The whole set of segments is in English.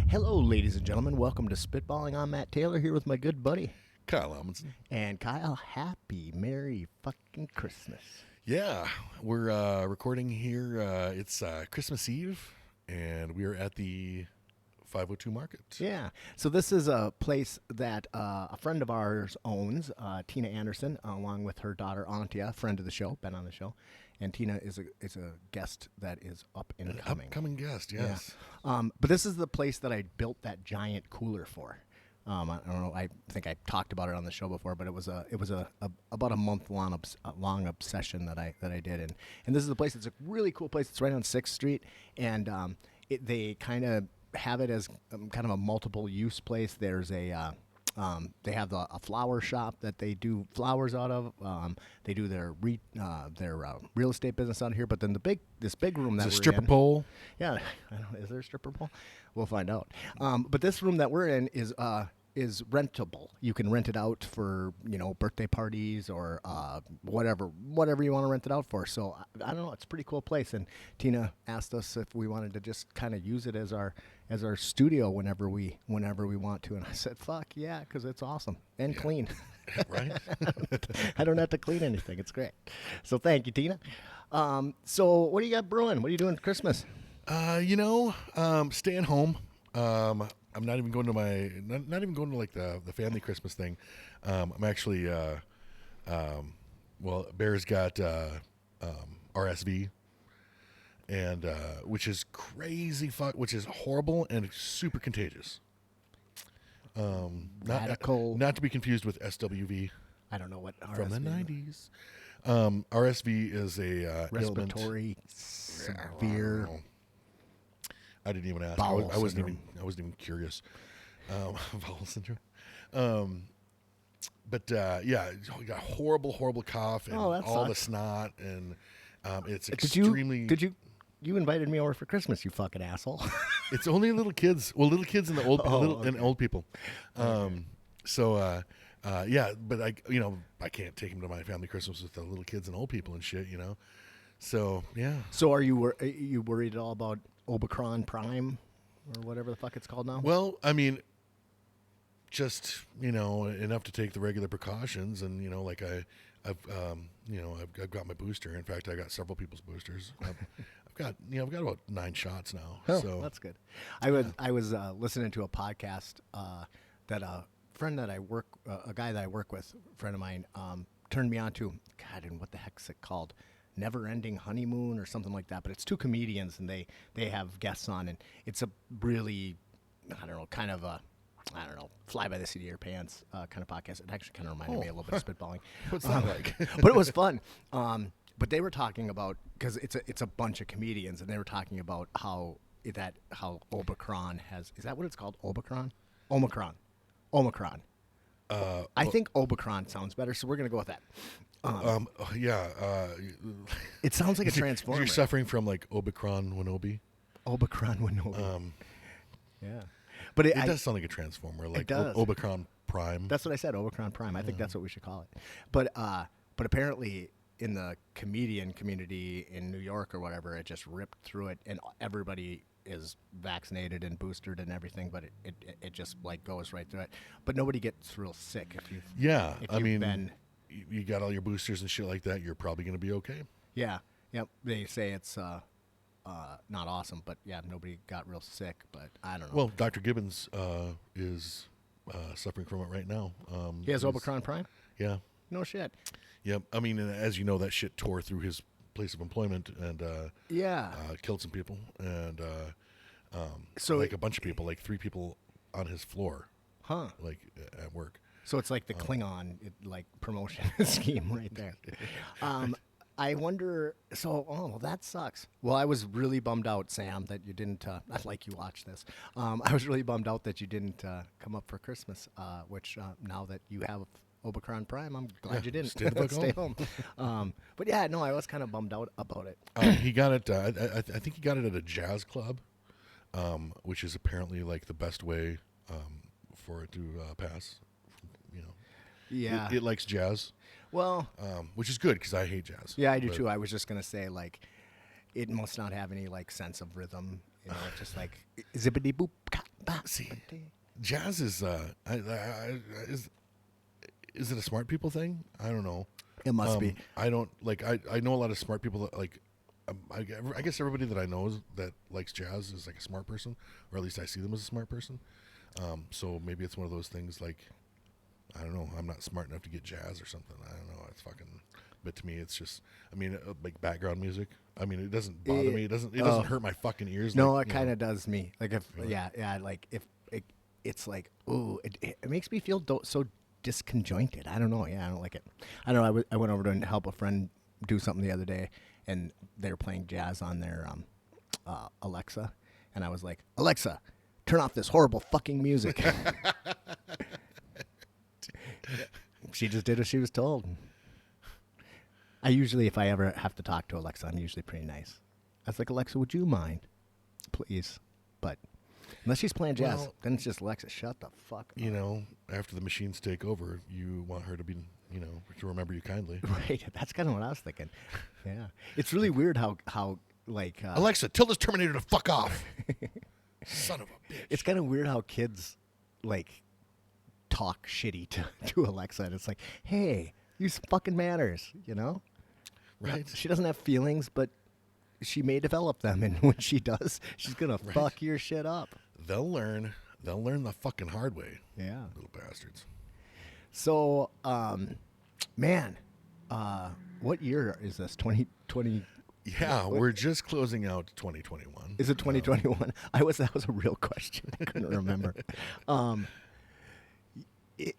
Hello, ladies and gentlemen. Welcome to Spitballing. I'm Matt Taylor here with my good buddy. Kyle Amundsen. And Kyle, happy Merry fucking Christmas. Yeah, we're recording here. It's Christmas Eve, and we are at the 502 Market. Yeah. So this is a place that a friend of ours owns, Tina Anderson, along with her daughter Antia, friend of the show, been on the show. And Tina is a guest that is up and coming. Upcoming guest, yes. Yeah. But this is the place that I built that giant cooler for. I don't know. I think I talked about it on the show before, but it was about a month long obsession that I did, and this is the place. It's a really cool place. It's right on 6th Street, and they kind of have it as kind of a multiple use place. There's a they have a flower shop that they do flowers out of. They do their real estate business out here. But then this big room that we're in. Is a stripper pole? Yeah, I don't know. Is there a stripper pole? We'll find out. But this room that we're in is rentable. You can rent it out for birthday parties or whatever you want to rent it out for. So I don't know. It's a pretty cool place. And Tina asked us if we wanted to just kind of use it as our studio whenever we want to. And I said, fuck yeah, because it's awesome and clean. Right. I don't have to clean anything. It's great. So thank you, Tina. So what do you got brewing? What are you doing for Christmas? Staying home. I'm not even going to not even going to like the family Christmas thing. I'm actually Bear's got RSV, and which is crazy which is horrible and super contagious. Radical. Not to be confused with SWV. I don't know what RSV from the 90s. RSV is a respiratory severe. I didn't even ask. I wasn't even curious. Bowel syndrome. You got horrible cough and all the snot, and it's extremely. You invited me over for Christmas, you fucking asshole. It's only little kids. Well, little kids and the old and old people. Okay. But I can't take them to my family Christmas with the little kids and old people and shit. So yeah. So are you worried at all about Omicron Prime or whatever the fuck it's called now? Well, I mean, just enough to take the regular precautions, and I've got my booster. In fact, I got several people's boosters. I've got about 9 shots now. Oh, so that's good. I was listening to a podcast that a friend that I work, a guy that I work with, a friend of mine, turned me on to. God, and what the heck's it called? Never Ending Honeymoon or something like that. But it's 2 comedians, and they have guests on, and it's a really, kind of a, fly by the seat of your pants kind of podcast. It actually kind of reminded me a little bit of spitballing. What's that like? But it was fun. But they were talking about, because it's a bunch of comedians, and they were talking about how Omicron has, is that what it's called? Omicron. I think Omicron sounds better, so we're gonna go with that. It sounds like a transformer. You're suffering from like Omicron Winobi. Yeah, but it does sound like a transformer, like it does. Omicron Prime. That's what I said, Omicron Prime. I think that's what we should call it. But apparently in the comedian community in New York or whatever, it just ripped through it, and everybody is vaccinated and boosted and everything, but it just like goes right through it. But nobody gets real sick if you've you got all your boosters and shit like that, you're probably going to be okay. Yeah. Yep. They say it's not awesome, but yeah, nobody got real sick, but I don't know. Well, Dr. Gibbons is suffering from it right now. He has Omicron Prime? Yeah. No shit. Yep. I mean, and as you know, that shit tore through his place of employment and killed some people, and so like a bunch of people, like 3 people on his floor, like at work. So it's like the Klingon promotion scheme right there. I wonder. So, that sucks. Well, I was really bummed out, Sam, that you didn't. Not like you watched this. I was really bummed out that you didn't come up for Christmas. Which now that you have Omicron Prime, I'm glad you didn't. Stay home. But yeah, no, I was kind of bummed out about it. He got it. I think he got it at a jazz club, which is apparently like the best way for it to pass. Yeah, it likes jazz. Well, which is good because I hate jazz. Yeah, I do too. I was just gonna say it must not have any sense of rhythm. Just like zippity boop. See, jazz is is it a smart people thing? I don't know. It must be. I don't like. I know a lot of smart people that like. I guess everybody that I know that likes jazz is like a smart person, or at least I see them as a smart person. So maybe it's one of those things like, I don't know. I'm not smart enough to get jazz or something. I don't know. It's fucking. But to me, it's just. I mean, like background music. I mean, it doesn't bother me. It doesn't hurt my fucking ears. No, like, it kind of does me. Like if like if it's like ooh, it makes me feel so disconjointed. I don't know. Yeah, I don't like it. I don't know. I went over to help a friend do something the other day, and they were playing jazz on their Alexa, and I was like, Alexa, turn off this horrible fucking music. She just did as she was told. I usually, if I ever have to talk to Alexa, I'm usually pretty nice. I was like, Alexa, would you mind, please? But unless she's playing jazz, then it's just Alexa, shut the fuck up. You know, after the machines take over, you want her to be, to remember you kindly. Right. That's kind of what I was thinking. Yeah. It's really weird how like... Alexa, tell this Terminator to fuck off. Son of a bitch. It's kind of weird how kids, like, talk shitty to Alexa. And it's like, hey, use fucking manners, Right. She doesn't have feelings, but she may develop them. And when she does, she's going to fuck your shit up. They'll learn the fucking hard way. Yeah. Little bastards. So, man, what year is this? 2020? Yeah, we're just closing out 2021. Is it 2021? That was a real question. I couldn't remember. It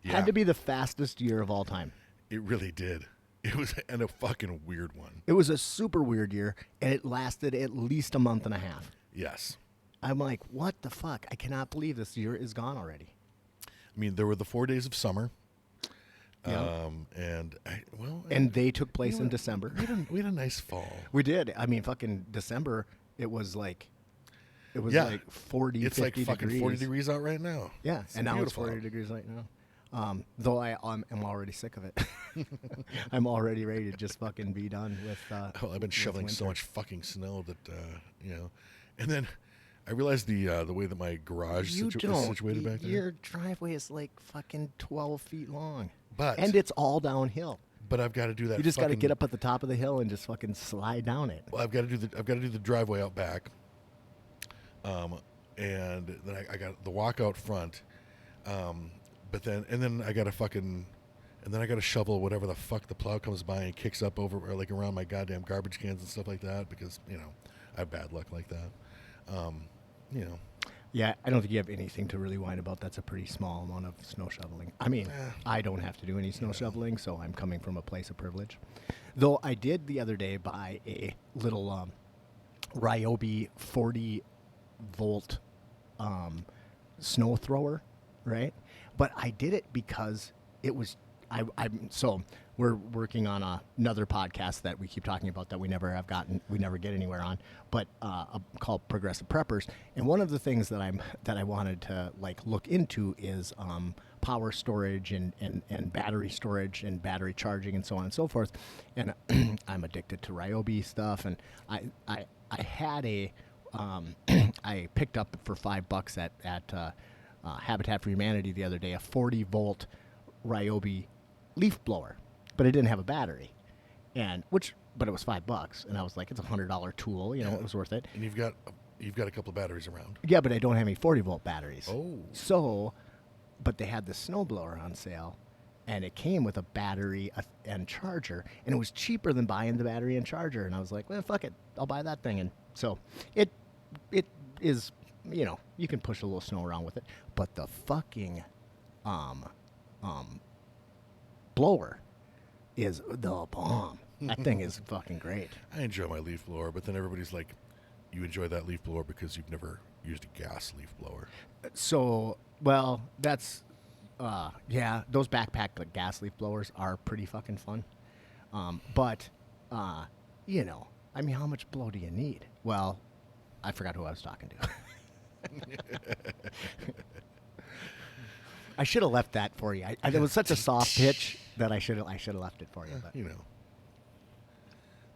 had to be the fastest year of all time. It really did. It was a fucking weird one. It was a super weird year, and it lasted at least a month and a half. Yes. I'm like, what the fuck? I cannot believe this year is gone already. I mean, there were the 4 days of summer. Yeah. And they took place in December. We had a nice fall. We did. I mean, fucking December, it was like 40, it's 50 like fucking degrees. 40 degrees out right now. Yeah, and now it's 40 degrees right now. Though I'm already sick of it. I'm already ready to just fucking be done with. I've been shoveling so much fucking snow that and then I realized the way that my garage is situated back there. Your driveway is like fucking 12 feet long, and it's all downhill. But I've got to do that. You just got to get up at the top of the hill and just fucking slide down it. Well, I've got to do the driveway out back. And then I got the walk out front. But then I got to shovel whatever the fuck the plow comes by and kicks up over or like around my goddamn garbage cans and stuff like that because I have bad luck like that. Yeah, I don't think you have anything to really whine about. That's a pretty small amount of snow shoveling. I mean, I don't have to do any snow shoveling, so I'm coming from a place of privilege. Though I did the other day buy a little Ryobi 40-volt snow thrower, right? But I did it because it was so we're working on another podcast that we keep talking about that we never get anywhere on, but called Progressive Preppers. And one of the things that I wanted to like look into is power storage and battery storage and battery charging and so on and so forth. And I'm addicted to Ryobi stuff, and I had I picked up for $5 at Habitat for Humanity the other day a 40-volt Ryobi leaf blower, but it didn't have a battery, but it was $5, and I was like, it's $100 tool, it was worth it. And you've got a couple of batteries around. Yeah, but I don't have any 40-volt batteries. Oh. So, but they had the snowblower on sale, and it came with a battery and charger, and it was cheaper than buying the battery and charger, and I was like, well, fuck it, I'll buy that thing. And so it is, you can push a little snow around with it, but the fucking blower is the bomb. That thing is fucking great. I enjoy my leaf blower, but then everybody's like, you enjoy that leaf blower because you've never used a gas leaf blower. So, well, that's, those backpack gas leaf blowers are pretty fucking fun. But, I mean, how much blow do you need? Well, I forgot who I was talking to. I should have left that for you. It was such a soft pitch that I should have left it for you. But.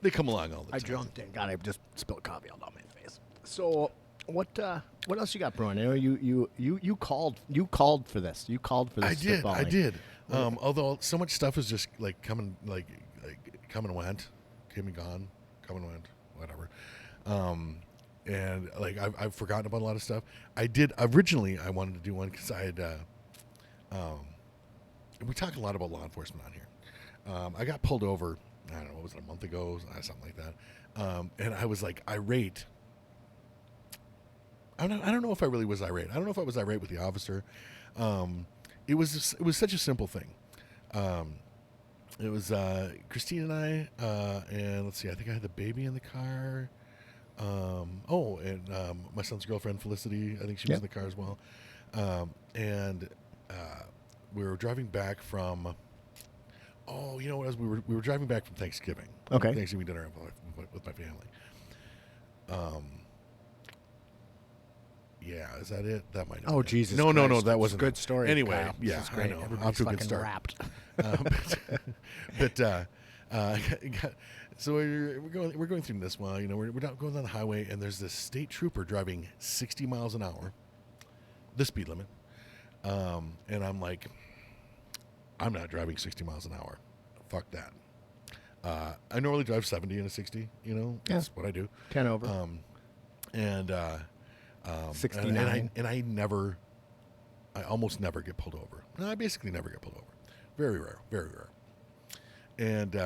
They come along all the time. I jumped in. God, I just spilled coffee all down my face. So, What else you got brewing? I know you called for this. You called for this. I did. Although so much stuff is just like coming and went, came and gone, come and went, whatever. And like I've forgotten about a lot of stuff. I did originally. I wanted to do one because I had. We talk a lot about law enforcement on here. I got pulled over. I don't know. What was it, a month ago? Something like that. And I was like irate. I don't know if I really was irate. I don't know if I was irate with the officer. It was such a simple thing. It was Christine and I, and let's see. I think I had the baby in the car. And my son's girlfriend Felicity. I think she was in the car as well. And we were driving back from. Oh, you know what? We were driving back from Thanksgiving. Okay. Thanksgiving dinner with my family. Yeah, is that it? That might. Oh, Jesus! No, Christ. that wasn't good story. Anyway, Kyle. Yeah, this is great. I know. Everybody's fucking wrapped. So we're going through this while we're going down the highway, and there's this state trooper driving 60 miles an hour, the speed limit, and I'm like, I'm not driving 60 miles an hour. Fuck that. I normally drive 70 and a 60. That's what I do. 10 over. 69. And I almost never get pulled over. No, I basically never get pulled over. Very rare, very rare. And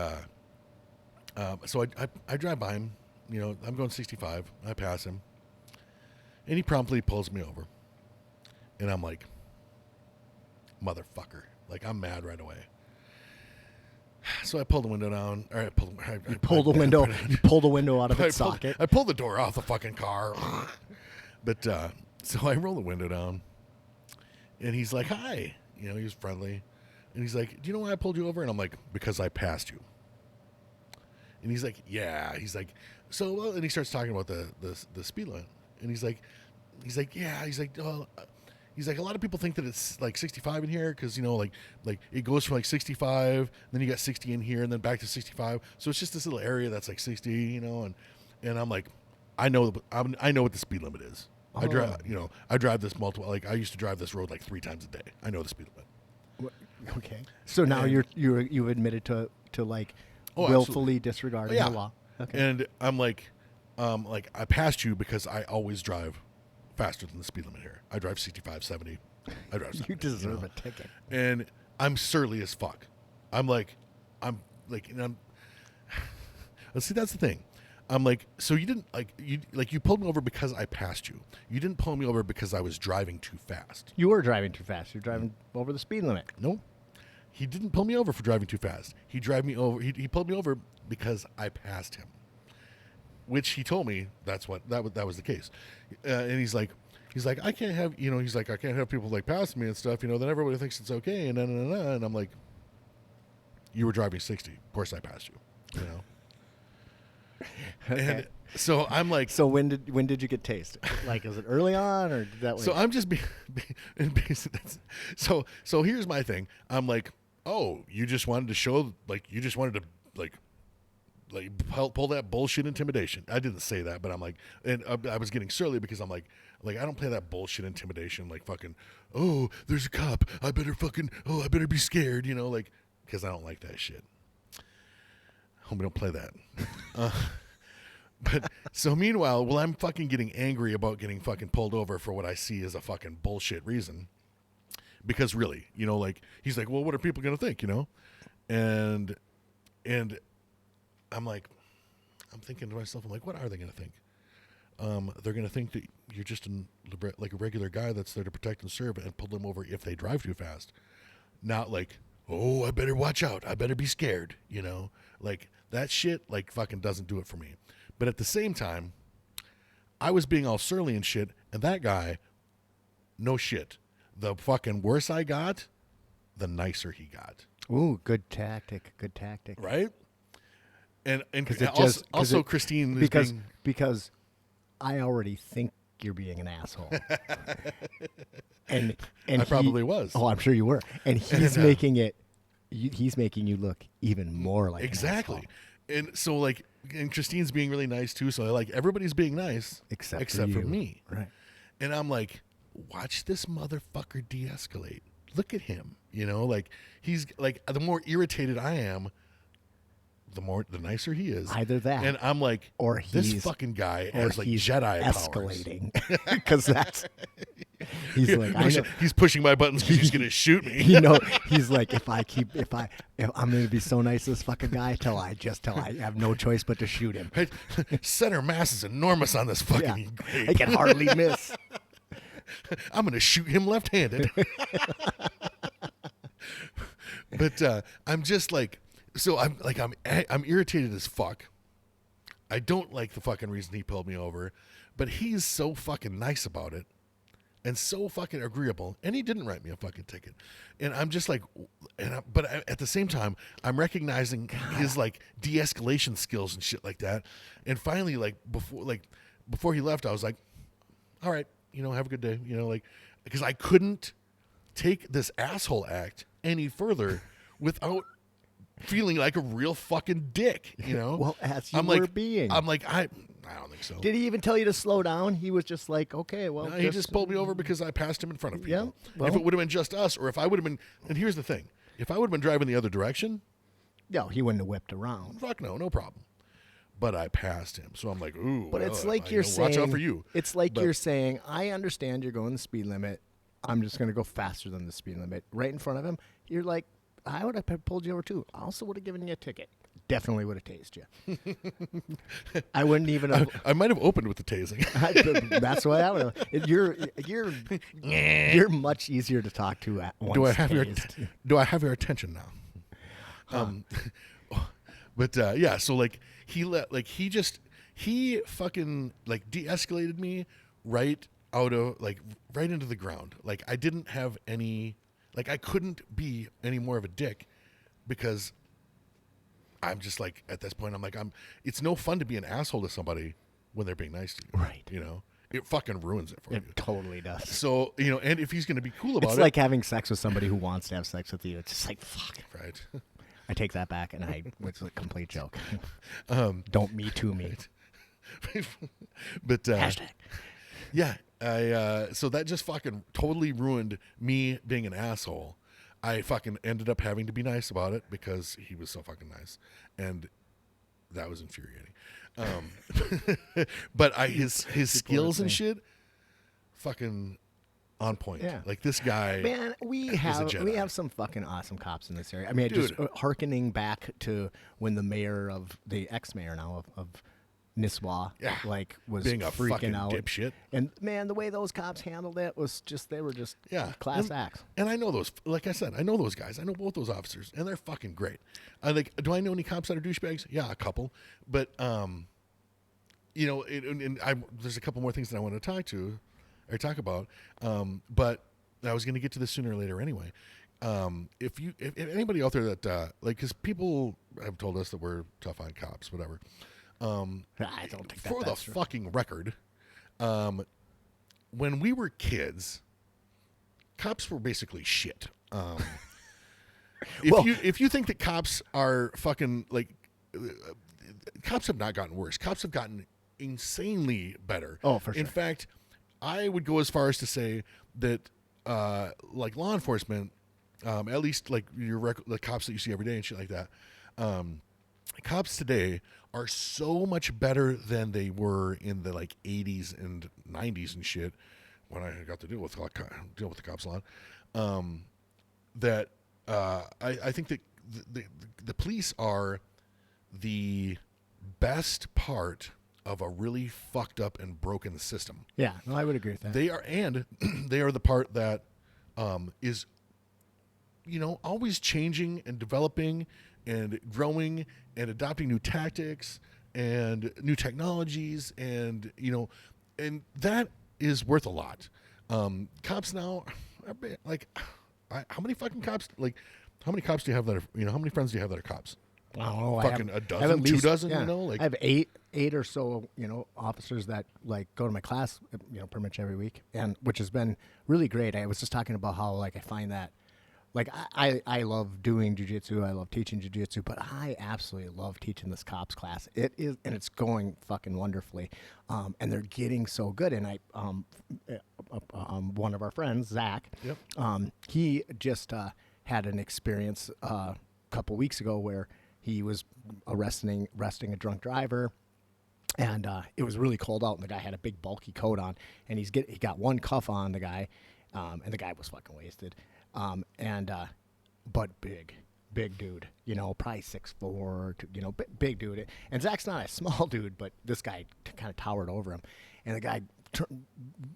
so I drive by him. I'm going 65. I pass him, and he promptly pulls me over. And I'm like, motherfucker! Like I'm mad right away. So I pulled the window down. Or I pulled the window. You pulled the window out of its socket. I pulled the door off the fucking car. But so I roll the window down, and he's like, "Hi," he was friendly, and he's like, "Do you know why I pulled you over?" And I'm like, "Because I passed you." And he's like, "Yeah." He's like, "So," well, and he starts talking about the speed limit, and he's like, "Yeah." He's like, "Oh." He's like, a lot of people think that it's like 65 in here because, like it goes from like 65, then you got 60 in here, and then back to 65. So it's just this little area that's like 60, and I'm like, I know what the speed limit is. Oh. I drive this multiple. Like I used to drive this road like 3 times a day. I know the speed limit. Okay. So now you admitted to like willfully absolutely. Disregarding the law. Okay. And I'm like, I passed you because I always drive faster than the speed limit here. I drive 65, 70. I drive 70. You deserve a ticket. And I'm surly as fuck. Let's see, that's the thing. I'm like, so you didn't you pulled me over because I passed you. You didn't pull me over because I was driving too fast. You were driving too fast. You're driving over the speed limit. No. He didn't pull me over for driving too fast. He pulled me over because I passed him. Which he told me that was the case, and he's like I can't have I can't have people like pass me and stuff, then everybody thinks it's okay, and and I'm like, you were driving 60, of course I passed you, Okay. And so I'm like, so when did you get tased? Like, is it early on or did that? So I'm just so here's my thing. I'm like, oh, you just wanted to show pull that bullshit intimidation. I didn't say that, but I'm like, and I was getting surly because I'm like I don't play that bullshit intimidation, like fucking, oh, there's a cop, I better be scared, because I don't like that shit. Hope we don't play that. But so meanwhile, I'm fucking getting angry about getting fucking pulled over for what I see as a fucking bullshit reason. Because really, he's like, well, what are people going to think, And I'm like, I'm thinking to myself, I'm like, what are they going to think? They're going to think that you're just like a regular guy that's there to protect and serve and pull them over if they drive too fast. Not like, oh, I better watch out. I better be scared, Like, that shit, like, fucking doesn't do it for me. But at the same time, I was being all surly and shit, and that guy, no shit. The fucking worse I got, the nicer he got. Ooh, good tactic. Right? And also Christine is because I already think you're being an asshole. and I probably was. Oh, I'm sure you were. And he's making you look even more like exactly. an asshole. And so like and Christine's being really nice too. So like everybody's being nice except for me. Right. And I'm like, watch this motherfucker de-escalate. Look at him. You know, like he's like, the more irritated I am, the nicer he is. Either that, and I'm like, or this fucking guy has like Jedi escalating because that's he's like he's pushing my buttons because he's gonna shoot me. You know, he's like, if I'm gonna be so nice to this fucking guy till I have no choice but to shoot him. Center mass is enormous on this fucking grape. I can hardly miss. I'm gonna shoot him left-handed. But I'm just like. So I'm irritated as fuck. I don't like the fucking reason he pulled me over, but he's so fucking nice about it and so fucking agreeable, and he didn't write me a fucking ticket. And I'm just like, but at the same time, I'm recognizing his like de-escalation skills and shit like that. And finally, like before he left, I was like, all right, you know, have a good day, you know, like, because I couldn't take this asshole act any further without feeling like a real fucking dick, you know? Well, as you were being. I'm like, I don't think so. Did he even tell you to slow down? He was just like, okay, well. No, he just pulled me over because I passed him in front of people. Yeah, well, if it would have been just us, or if I would have been, and here's the thing, if I would have been driving the other direction. No, he wouldn't have whipped around. Fuck no problem. But I passed him. So I'm like, ooh. But it's like you're saying. Watch out for you. It's like you're saying, I understand you're going the speed limit. I'm just going to go faster than the speed limit. Right in front of him, you're like, I would have pulled you over too. I also would have given you a ticket. Definitely would have tased you. I wouldn't even have. I might have opened with the tasing. That's what I would have. You're much easier to talk to at once. Do I have your attention now? But yeah, so like he fucking like de-escalated me right into the ground. Like I didn't have any. Like, I couldn't be any more of a dick because I'm just like, at this point, I'm like, it's no fun to be an asshole to somebody when they're being nice to you. Right. You know? It fucking ruins it for you. It totally does. So, you know, and if he's going to be cool about it. It's like having sex with somebody who wants to have sex with you. It's just like, fuck. Right. I take that back, and it's a complete joke. Don't me too me. But, hashtag. Yeah. So that just fucking totally ruined me being an asshole. I fucking ended up having to be nice about it because he was so fucking nice, and that was infuriating. But his skills and shit, fucking on point. Yeah. Like this guy. Man, we have some fucking awesome cops in this area. I mean, just hearkening back to when the ex-mayor now of Nisswa, was being a freaking fucking out, dipshit. And man, the way those cops handled it was they were just class acts. And I know those, like I said, I know those guys. I know both those officers, and they're fucking great. Do I know any cops that are douchebags? Yeah, a couple. But you know, there's a couple more things that I want to talk about. But I was going to get to this sooner or later anyway. If anybody out there that because people have told us that we're tough on cops, whatever. I don't think for the fucking record, when we were kids, cops were basically shit. If you think that cops are fucking like, cops have not gotten worse. Cops have gotten insanely better. Oh, for sure. In fact, I would go as far as to say that, like law enforcement, at least like the cops that you see every day and shit like that, cops today are so much better than they were in the like 80s and 90s and shit when I got to deal with the cops a lot. That I think that the police are the best part of a really fucked up and broken system. Yeah, no, I would agree with that. They are the part that is, you know, always changing and developing and growing and adopting new tactics and new technologies, and you know, and that is worth a lot. Cops now, like, how many fucking cops? Like, how many cops do you have that are? You know, how many friends do you have that are cops? I don't know. Fucking a dozen, 2 dozen. Yeah. You know, like I have eight or so, you know, officers that like go to my class, you know, pretty much every week, and which has been really great. I was just talking about how like I find that like I love doing jiu-jitsu. I love teaching jiu-jitsu, but I absolutely love teaching this cops class. It is, and it's going fucking wonderfully. And they're getting so good. And one of our friends, Zach, Yep. he just had an experience a couple weeks ago where he was arresting a drunk driver. And it was really cold out, and the guy had a big bulky coat on, and he got one cuff on the guy, and the guy was fucking wasted, but big dude, probably 6'4", big dude. And Zach's not a small dude, but this guy kind of towered over him, and the guy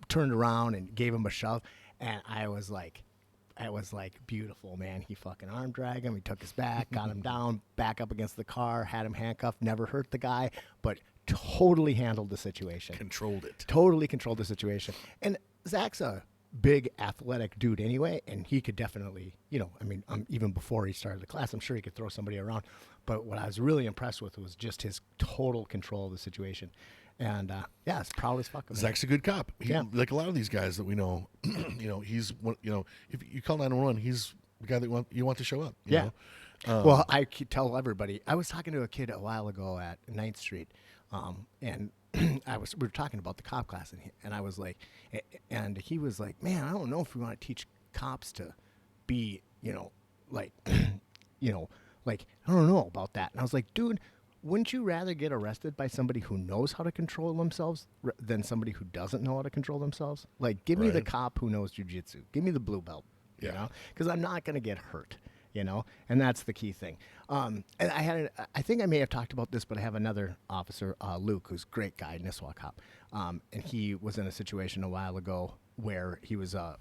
turned around and gave him a shove, and I was like, beautiful, man. He fucking arm dragged him. He took his back, got him down, back up against the car, had him handcuffed, never hurt the guy, but totally handled the situation. Totally controlled the situation. And Zach's a big athletic dude anyway, and he could definitely, even before he started the class, I'm sure he could throw somebody around. But what I was really impressed with was just his total control of the situation. And it's proud as fuck. Zach's a good cop. Like a lot of these guys that we know, he's one. If you call 911, he's the guy that you want to show up. You know? Well, I tell everybody. I was talking to a kid a while ago at 9th Street, and we were talking about the cop class, and I was like, and he was like, man, I don't know if we want to teach cops to be, like, like, I don't know about that. And I was like, dude, wouldn't you rather get arrested by somebody who knows how to control themselves than somebody who doesn't know how to control themselves? Like, give me the cop who knows jiu-jitsu. Give me the blue belt, because I'm not going to get hurt, and that's the key thing. And I think I may have talked about this, but I have another officer, Luke, who's a great guy, Nisswa cop. And he was in a situation a while ago where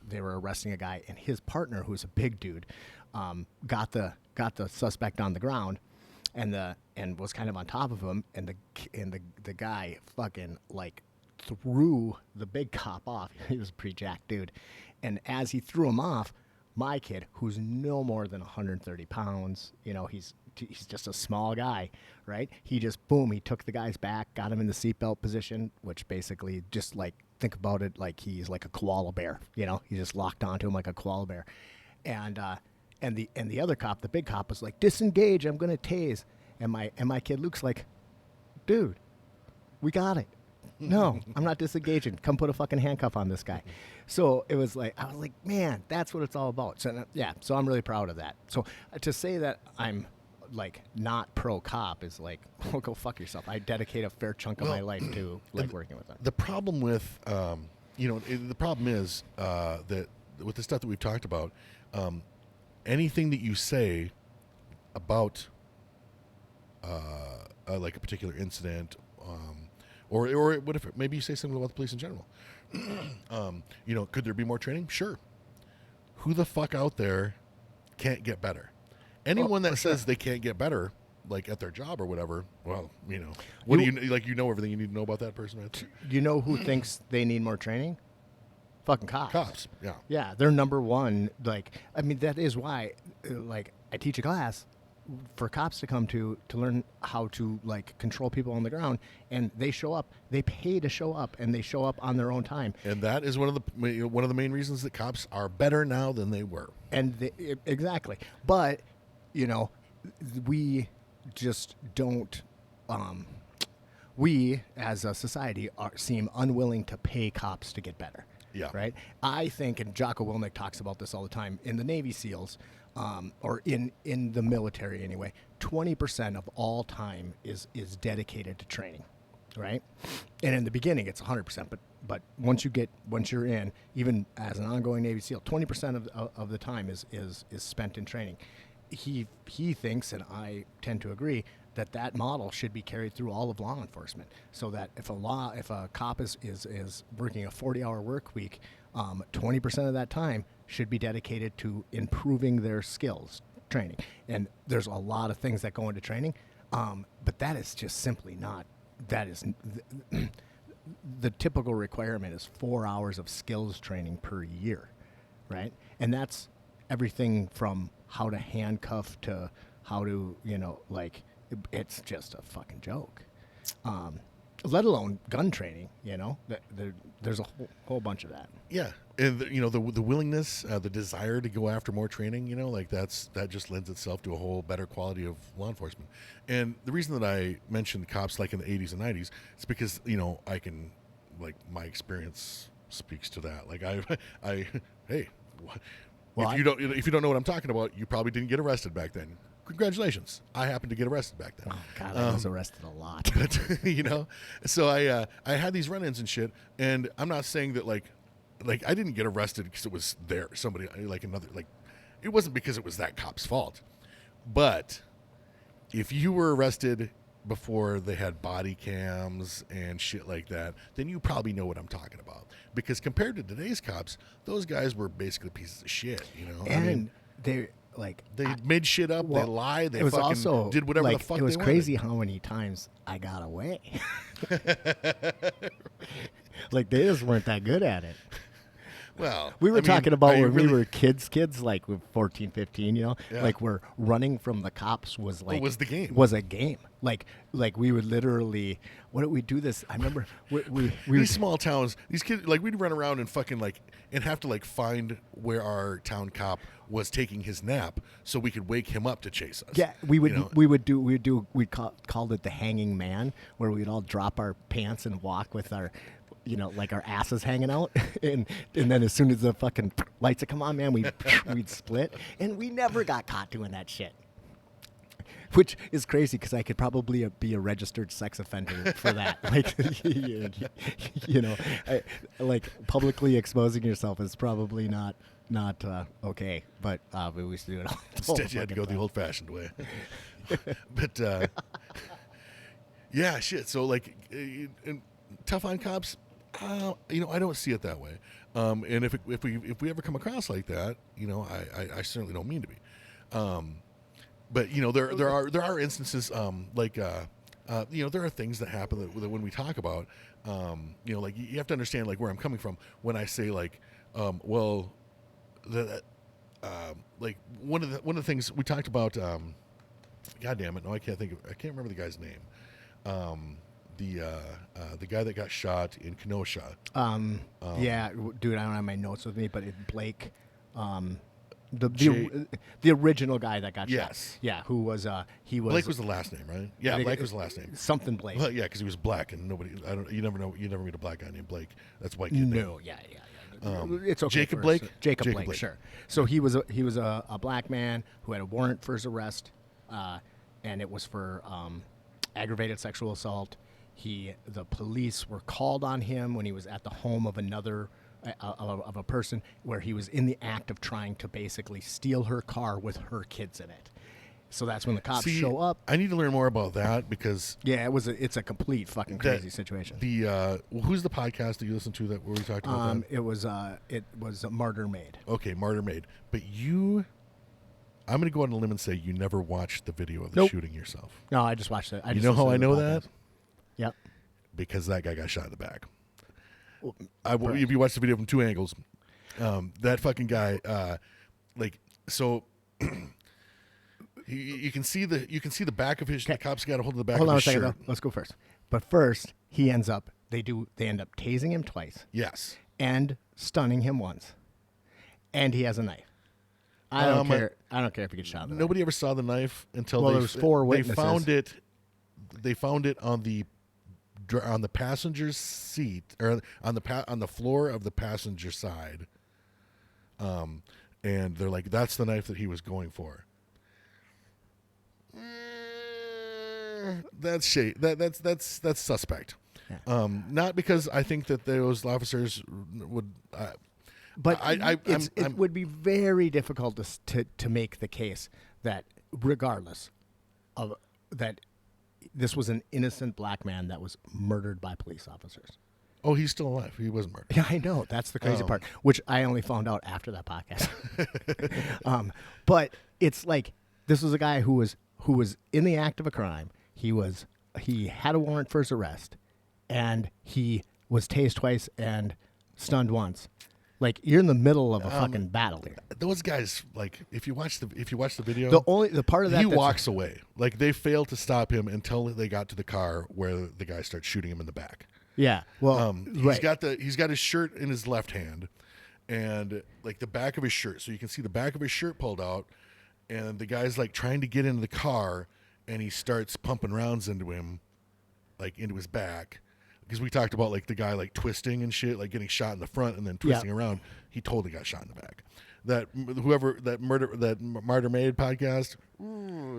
they were arresting a guy, and his partner, who's a big dude, got the suspect on the ground, and was kind of on top of him, and the guy fucking like threw the big cop off. He was a pretty jacked dude, and as he threw him off, my kid, who's no more than 130 pounds, he's just a small guy, right? He took the guy's back, got him in the seatbelt position, which basically just like, think about it like he's like a koala bear, he just locked onto him like a koala bear, and the other cop, the big cop, was like, disengage, I'm gonna tase, and my kid Luke's like, dude, we got it. No, I'm not disengaging. Come put a fucking handcuff on this guy. So it was like, I was like, man, that's what it's all about. So so I'm really proud of that. So to say that I'm like not pro cop is like, well, go fuck yourself. I dedicate a fair chunk of my life to like working with them. The problem with, the problem is that with the stuff that we've talked about, anything that you say about like a particular incident, or what if maybe you say something about the police in general? Could there be more training? Sure. Who the fuck out there can't get better? Anyone that says they can't get better, like at their job or whatever, well, what do you like? Everything you need to know about that person, right? You know who thinks they need more training? Fucking cops. Cops, yeah. Yeah, they're number one. Like, I mean, that is why, like, I teach a class for cops to come to learn how to, like, control people on the ground, and they show up. They pay to show up, and they show up on their own time. And that is one of the main reasons that cops are better now than they were. And exactly. But, we just don't, we as a society seem unwilling to pay cops to get better. Yeah. Right. I think, and Jocko Willink talks about this all the time, in the Navy SEALs, or in the military anyway, 20% of all time is dedicated to training, right? And in the beginning, it's 100%. But once you're in, even as an ongoing Navy SEAL, 20% of the time is spent in training. He thinks, and I tend to agree, that model should be carried through all of law enforcement, so that if a cop is working a 40-hour work week, 20% of that time should be dedicated to improving their skills, training. And there's a lot of things that go into training, but that is just simply not. That is the typical requirement is 4 hours of skills training per year, right? And that's everything from how to handcuff to how to, it's just a fucking joke. let alone gun training. There's a whole bunch of that. Yeah, and the willingness, the desire to go after more training, that just lends itself to a whole better quality of law enforcement. And the reason that I mentioned cops like in the 80s and 90s is because I can, like, my experience speaks to that. Like hey, well, if you don't know what I'm talking about, you probably didn't get arrested back then. Congratulations. I happened to get arrested back then. Oh, God, I was arrested a lot. But, so I had these run-ins and shit, and I'm not saying that, like I didn't get arrested because it was somebody, it wasn't because it was that cop's fault. But if you were arrested before they had body cams and shit like that, then you probably know what I'm talking about. Because compared to today's cops, those guys were basically pieces of shit, And they made shit up, they lied, they fucking also, did whatever the fuck they wanted. It was crazy how many times I got away. Like, they just weren't that good at it. Well, we were talking about when we were kids, like with 14, 15, like where running from the cops was like was the game. Was a game. Like we would literally, what did we do this? I remember we these small towns, these kids, like, we'd run around and fucking and have to find where our town cop was taking his nap so we could wake him up to chase us. Yeah, we called it the hanging man, where we'd all drop our pants and walk with our our asses hanging out, and then as soon as the fucking lights would come on, man, we'd split, and we never got caught doing that shit. Which is crazy because I could probably be a registered sex offender for that. Publicly exposing yourself is probably not okay. But we used to do it all. Instead, you had to go the old-fashioned way. But yeah, shit. So tough on cops. I don't see it that way. And if we ever come across like that, I certainly don't mean to be. But there are instances there are things that happen that when we talk about you have to understand where I'm coming from when I say one of the things we talked about. God damn it! No, I can't remember the guy's name. The guy that got shot in Kenosha. Yeah, dude, I don't have my notes with me, but it's Blake. The original guy that got shot. Yeah, who was he was Blake was the last name, right? Yeah, Blake was the last name. Something Blake. Well, yeah, because he was black, and you never meet a black guy named Blake. That's white kid. No, yeah. It's okay. Jacob Blake. Jacob Blake, sure. So he was a black man who had a warrant for his arrest, and it was for aggravated sexual assault. The police were called on him when he was at the home of another of a person where he was in the act of trying to basically steal her car with her kids in it. So that's when the cops show up. I need to learn more about that because it's a complete fucking crazy situation. Who's the podcast that you listen to where we talked about that? It was Martyr Made. Okay, Martyr Made. But I'm going to go on a limb and say you never watched the video of the shooting yourself. No, I just watched it. You know how I know that? Yep. Because that guy got shot in the back. If you watch the video from two angles, that fucking guy, you can see the back of his. The cops got a hold of the back. Hold of on his a second, shirt. though. Let's go first. But first, they end up tasing him twice. Yes. And stunning him once, and he has a knife. I don't care. I don't care if he gets shot. Nobody ever saw the knife until there was 4 witnesses. They found it on the passenger's seat or on the floor of the passenger side. And they're like, that's the knife that he was going for. That's shady. That's suspect. Yeah. Not because I think that those officers would. But it would be very difficult to make the case that regardless of that, this was an innocent black man that was murdered by police officers. Oh, he's still alive. He wasn't murdered. Yeah, I know. That's the crazy part, which I only found out after that podcast. But it's like this was a guy who was in the act of a crime. He had a warrant for his arrest, and he was tased twice and stunned once. Like you're in the middle of a fucking battle here. Those guys, like, if you watch the video, the part of that he walks away. Like they failed to stop him until they got to the car where the guy starts shooting him in the back. Yeah. Well, he's got his shirt in his left hand, and like the back of his shirt, so you can see the back of his shirt pulled out, and the guy's like trying to get into the car, and he starts pumping rounds into him, like into his back. Because we talked about like the guy like twisting and shit, like getting shot in the front and then twisting around. He totally got shot in the back. That Martyr Made podcast,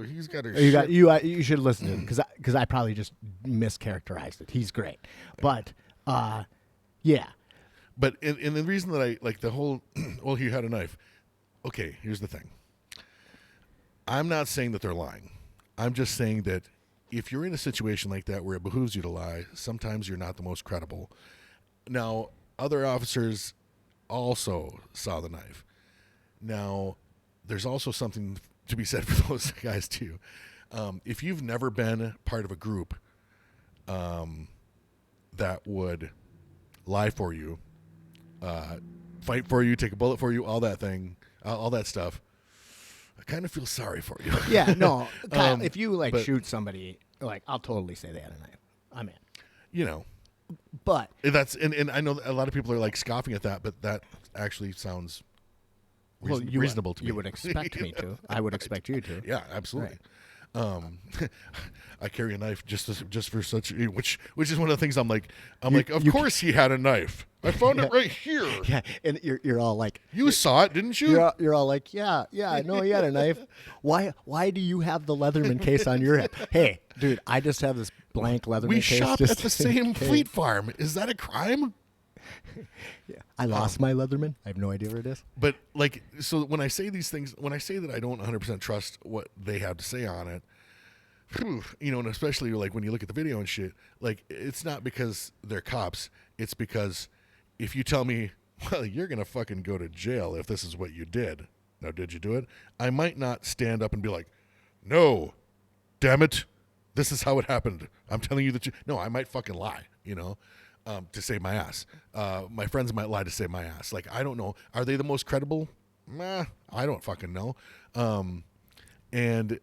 he's got a you should listen to him because I probably just mischaracterized it. He's great, but yeah. But and the reason that I like the whole well, he had a knife. Okay, here's the thing. I'm not saying that they're lying. I'm just saying that if you're in a situation like that where it behooves you to lie, sometimes you're not the most credible. Now, other officers also saw the knife. Now, there's also something to be said for those guys, too. If you've never been part of a group that would lie for you, fight for you, take a bullet for you, all that thing, all that stuff, I kind of feel sorry for you. Yeah, no, Kyle, if you like shoot somebody, like I'll totally say they had a knife. I'm in. You know, but that's and I know a lot of people are like scoffing at that, but that actually sounds reasonable to me. You would expect me to. I would expect you to. Yeah, absolutely. Right. I carry a knife just for such, which is one of the things I'm like, of course he had a knife. I found it right here. Yeah, and you're all like, you saw it, didn't you? You're all like, yeah, I know he had a knife. Why do you have the Leatherman case on your hip? Hey, dude, I just have this blank Leatherman case. We shop at the same Fleet Farm. Is that a crime? Yeah, I lost my Leatherman. I have no idea where it is. But like, so when I say these things, when I say that I don't 100% trust what they have to say on it, you know, and especially like when you look at the video and shit, like it's not because they're cops. It's because if you tell me, well, you're gonna fucking go to jail if this is what you did. Now, did you do it? I might not stand up and be like, no, damn it, this is how it happened. I'm telling you that no, I might fucking lie, you know. To save my ass. My friends might lie to save my ass. Like, I don't know. Are they the most credible? I don't fucking know. And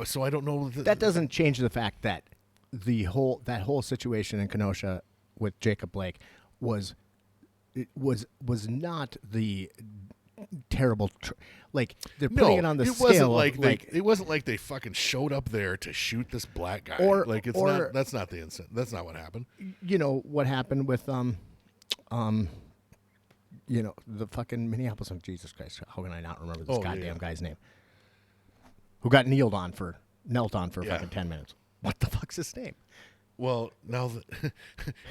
so I don't know. That doesn't change the fact that that whole situation in Kenosha with Jacob Blake was not the terrible like they're putting it on the scale. It wasn't like they fucking showed up there to shoot this black guy. That's not the incident. That's not what happened. You know what happened with you know, the fucking Minneapolis. Oh, Jesus Christ, how can I not remember this guy's name? Who got knelt on for fucking 10 minutes. What the fuck's his name? Well, now that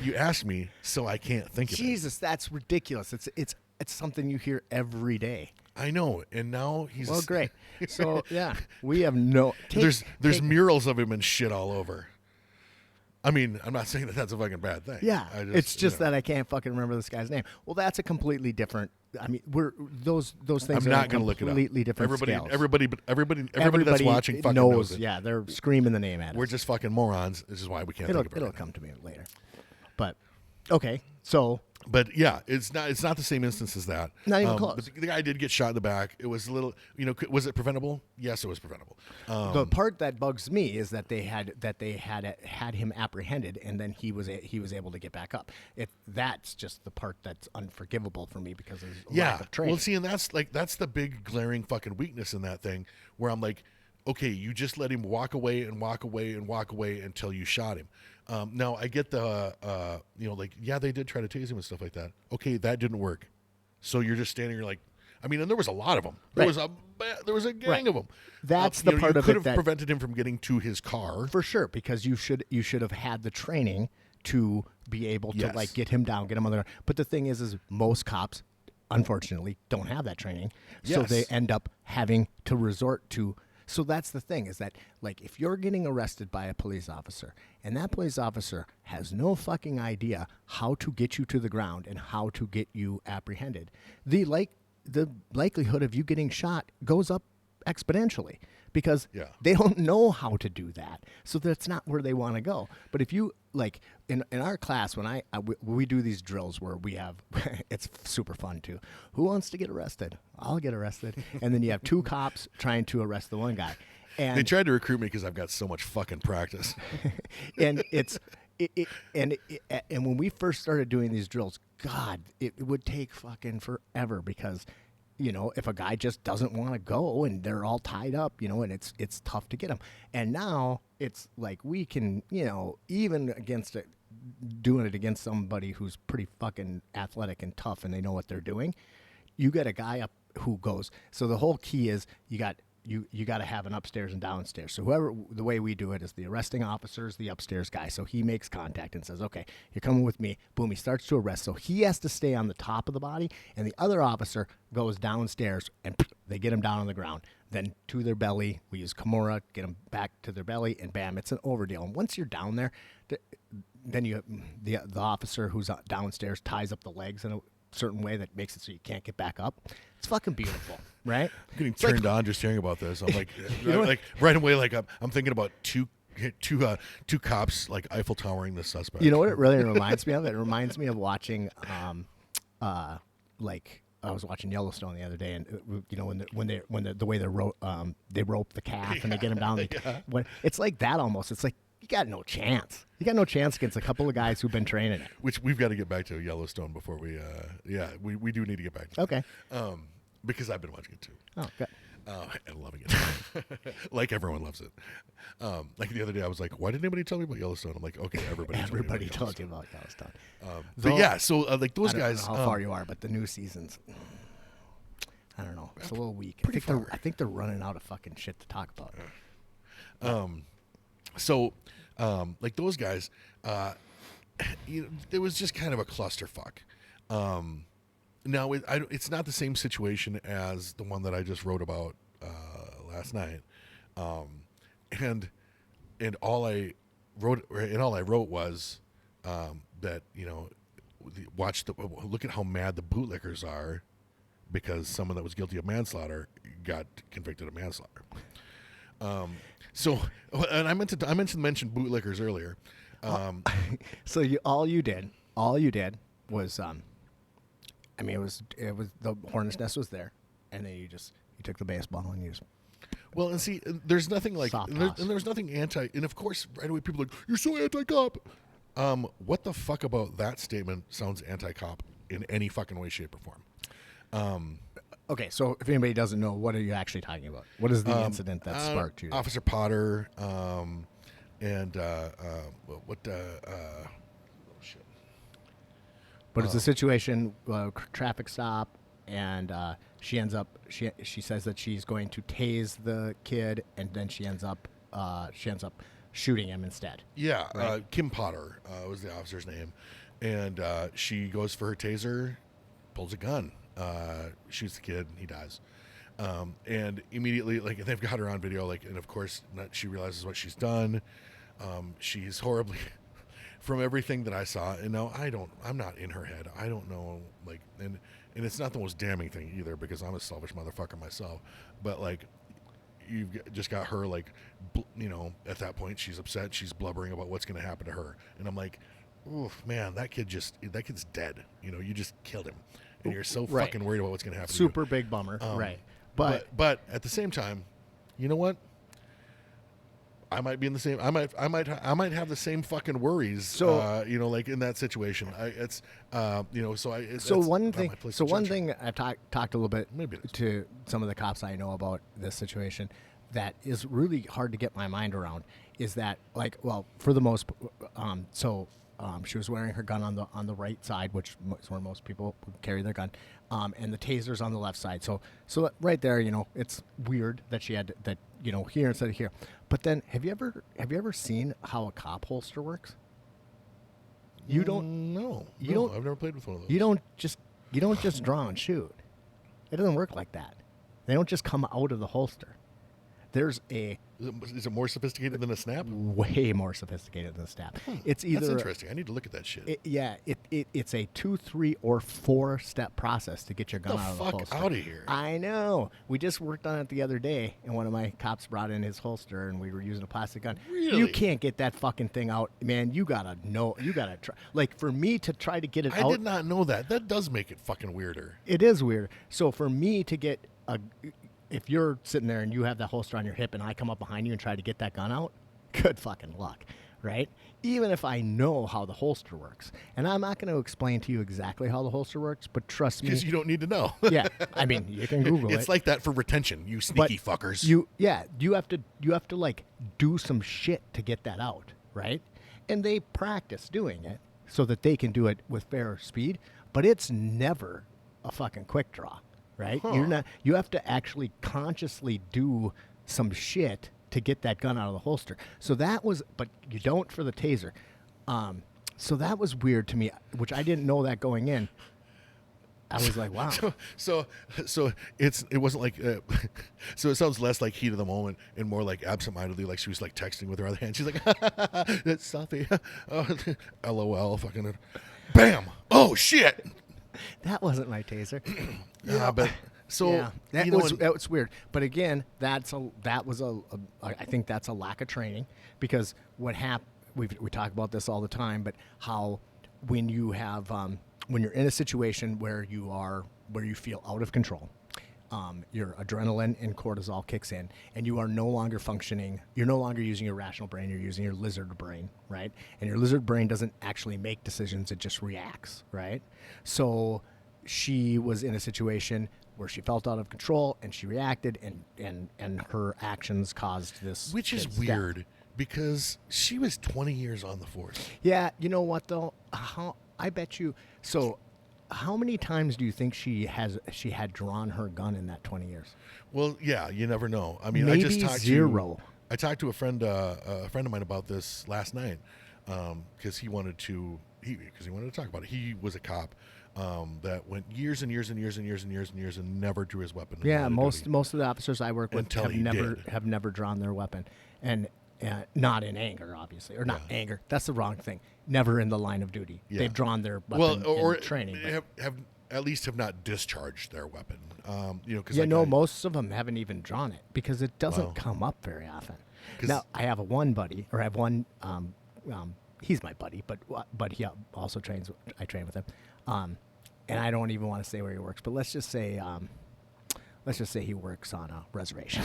you asked me, so I can't think of it. Jesus, that's ridiculous. It's something you hear every day. I know, and now he's well, great. So yeah, we have no. There's murals of him and shit all over. I mean, I'm not saying that that's a fucking bad thing. Yeah, it's just that I can't fucking remember this guy's name. Well, that's a completely different. I mean, those things. I'm not going to look it up. Completely different scales. Everybody that's watching fucking knows it. Yeah, they're screaming the name at us. We're just fucking morons. This is why we can't think of it. It'll come to me later. But okay, so. But yeah, it's not the same instance as that. Not even close. The guy did get shot in the back. It was a little, you know, was it preventable? Yes, it was preventable. The part that bugs me is that they had him apprehended, and then he was able to get back up. That's just the part that's unforgivable for me because of lack of training. Well, see, and that's the big glaring fucking weakness in that thing where I'm like, okay, you just let him walk away and walk away and walk away until you shot him. Now I get the, you know, like, yeah, they did try to tase him and stuff like that. Okay, that didn't work. So you're just standing here like, I mean, and there was a lot of them. There was a gang of them. That's the part you of could it have prevented him from getting to his car for sure, because you should have had the training to be able to like get him down, get him on the ground. But the thing is most cops, unfortunately, don't have that training, so they end up having to resort to. So that's the thing, is that, like, if you're getting arrested by a police officer and that police officer has no fucking idea how to get you to the ground and how to get you apprehended, the likelihood of you getting shot goes up exponentially because they don't know how to do that. So that's not where they want to go. But if you, like in our class when we do these drills where we have it's super fun too. Who wants to get arrested? I'll get arrested. And then you have two cops trying to arrest the one guy. And they tried to recruit me because I've got so much fucking practice. And and when we first started doing these drills, God, it would take fucking forever because, you know, if a guy just doesn't want to go and they're all tied up, you know, and it's tough to get them. And now it's like we can, you know, even against it, doing it against somebody who's pretty fucking athletic and tough and they know what they're doing, you get a guy up who goes. So the whole key is you got to have an upstairs and downstairs. So the way we do it is the arresting officer is the upstairs guy. So he makes contact and says, okay, you're coming with me. Boom, he starts to arrest. So he has to stay on the top of the body, and the other officer goes downstairs, and they get him down on the ground. Then to their belly, we use Kimura, get them back to their belly, and bam, it's an overdeal. And once you're down there, then you the officer who's downstairs ties up the legs in a certain way that makes it so you can't get back up. It's fucking beautiful, right? I'm getting turned on just hearing about this. I'm like, like right away, like I'm thinking about two cops like Eiffel Towering the suspect. You know what it really reminds me of? It reminds me of watching, like I was watching Yellowstone the other day, and you know when the way they rope the calf and they get him down. It's like that almost. It's like you got no chance. You got no chance against a couple of guys who've been training it. Which we've got to get back to Yellowstone before we, we do need to get back to okay. Because I've been watching it too. Oh, good. And loving it. Like everyone loves it. Like the other day I was like, why didn't anybody tell me about Yellowstone? I'm like, okay, everybody told you about Yellowstone. But yeah, so like those guys. I don't know how far you are, but the new season's, I don't know. It's a little weak. I think they're running out of fucking shit to talk about. So, like those guys, it was just kind of a clusterfuck. Now, it's not the same situation as the one that I just wrote about last night, and all I wrote was that look at how mad the bootlickers are because someone that was guilty of manslaughter got convicted of manslaughter. So, and I meant to mention bootlickers earlier. So all you did was, I mean, it was the hornet's nest was there, and then you took the baseball and you just. Well, and see, there's nothing like, there's nothing anti, and of course, right away people are like, you're so anti-cop. What the fuck about that statement sounds anti-cop in any fucking way, shape, or form? Okay, so if anybody doesn't know, what are you actually talking about? What is the incident that sparked you? Officer Potter, and shit. But it's a situation, traffic stop, and she ends up. She says that she's going to tase the kid, and then she ends up shooting him instead. Yeah, right? Kim Potter was the officer's name, and she goes for her taser, pulls a gun. Shoots the kid, he dies. And immediately, like, they've got her on video, like, and of course, she realizes what she's done. She's horribly, from everything that I saw, and now I'm not in her head. I don't know, like, and it's not the most damning thing either, because I'm a selfish motherfucker myself. But, like, you've just got her, like, at that point, she's upset, she's blubbering about what's going to happen to her. And I'm like, oof, man, that kid's dead. You just killed him. And you're so fucking worried about what's going to happen. Super to you. Big bummer, right? But at the same time, you know what? I might be in the same. I might have the same fucking worries. So like in that situation, one thing I've talked a little bit to some of the cops I know about this situation that is really hard to get my mind around is that, like, well, for the most, she was wearing her gun on the right side, which is where most people carry their gun, and the taser's on the left side. So right there, it's weird that she had that, here instead of here. But then, have you ever seen how a cop holster works? You don't. No, I've never played with one of those. You don't just draw and shoot. It doesn't work like that. They don't just come out of the holster. There's a... Is it more sophisticated than a snap? Way more sophisticated than a snap. It's either... That's interesting. I need to look at that shit. It's a 2, 3, or 4-step process to get your gun out of the holster. Get the fuck out of here. I know. We just worked on it the other day, and one of my cops brought in his holster, and we were using a plastic gun. Really? You can't get that fucking thing out. Man, you gotta know. You gotta try. Like, for me to try to get it out... I did not know that. That does make it fucking weirder. It is weird. So for me to get a... If you're sitting there and you have that holster on your hip and I come up behind you and try to get that gun out, good fucking luck, right? Even if I know how the holster works. And I'm not going to explain to you exactly how the holster works, but trust me. Because you don't need to know. Yeah. I mean, you can Google it. It's like that for retention, you sneaky fuckers. You have to like do some shit to get that out, right? And they practice doing it so that they can do it with fair speed, but it's never a fucking quick draw. Right? Huh. You have to actually consciously do some shit to get that gun out of the holster. So that was, but you don't for the taser. So that was weird to me, which I didn't know that going in. I was like, wow. So it wasn't like, so it sounds less like heat of the moment and more like absentmindedly, like she was like texting with her other hand. She's like, that's Sophie. Oh, LOL, fucking, bam. Oh shit. That wasn't my taser. That was weird. But again, I think that's a lack of training, because what happened, we talk about this all the time, but how when you have when you're in a situation where you feel out of control, your adrenaline and cortisol kicks in, and you are no longer functioning. You're no longer using your rational brain. You're using your lizard brain, right? And your lizard brain doesn't actually make decisions. It just reacts, right? So she was in a situation where she felt out of control, and she reacted, and her actions caused this. Which is weird, because she was 20 years on the force. Yeah, you know what, though? I bet you... So... How many times do you think she had drawn her gun in that 20 years? Well, yeah, you never know. I mean, maybe I just talked zero. I talked to a friend of mine about this last night, because he wanted to talk about it. He was a cop that went years and years and years and years and years and years and never drew his weapon. Yeah, most of the officers I work with have never drawn their weapon, and not in anger, obviously, or not anger. That's the wrong thing. Never in the line of duty. Yeah. They've drawn their weapon in training. Have at least have not discharged their weapon. Most of them haven't even drawn it, because it doesn't come up very often. Now, I have one buddy, or I have one. He's my buddy, but he also trains. I train with him, and I don't even want to say where he works, but let's just say he works on a reservation.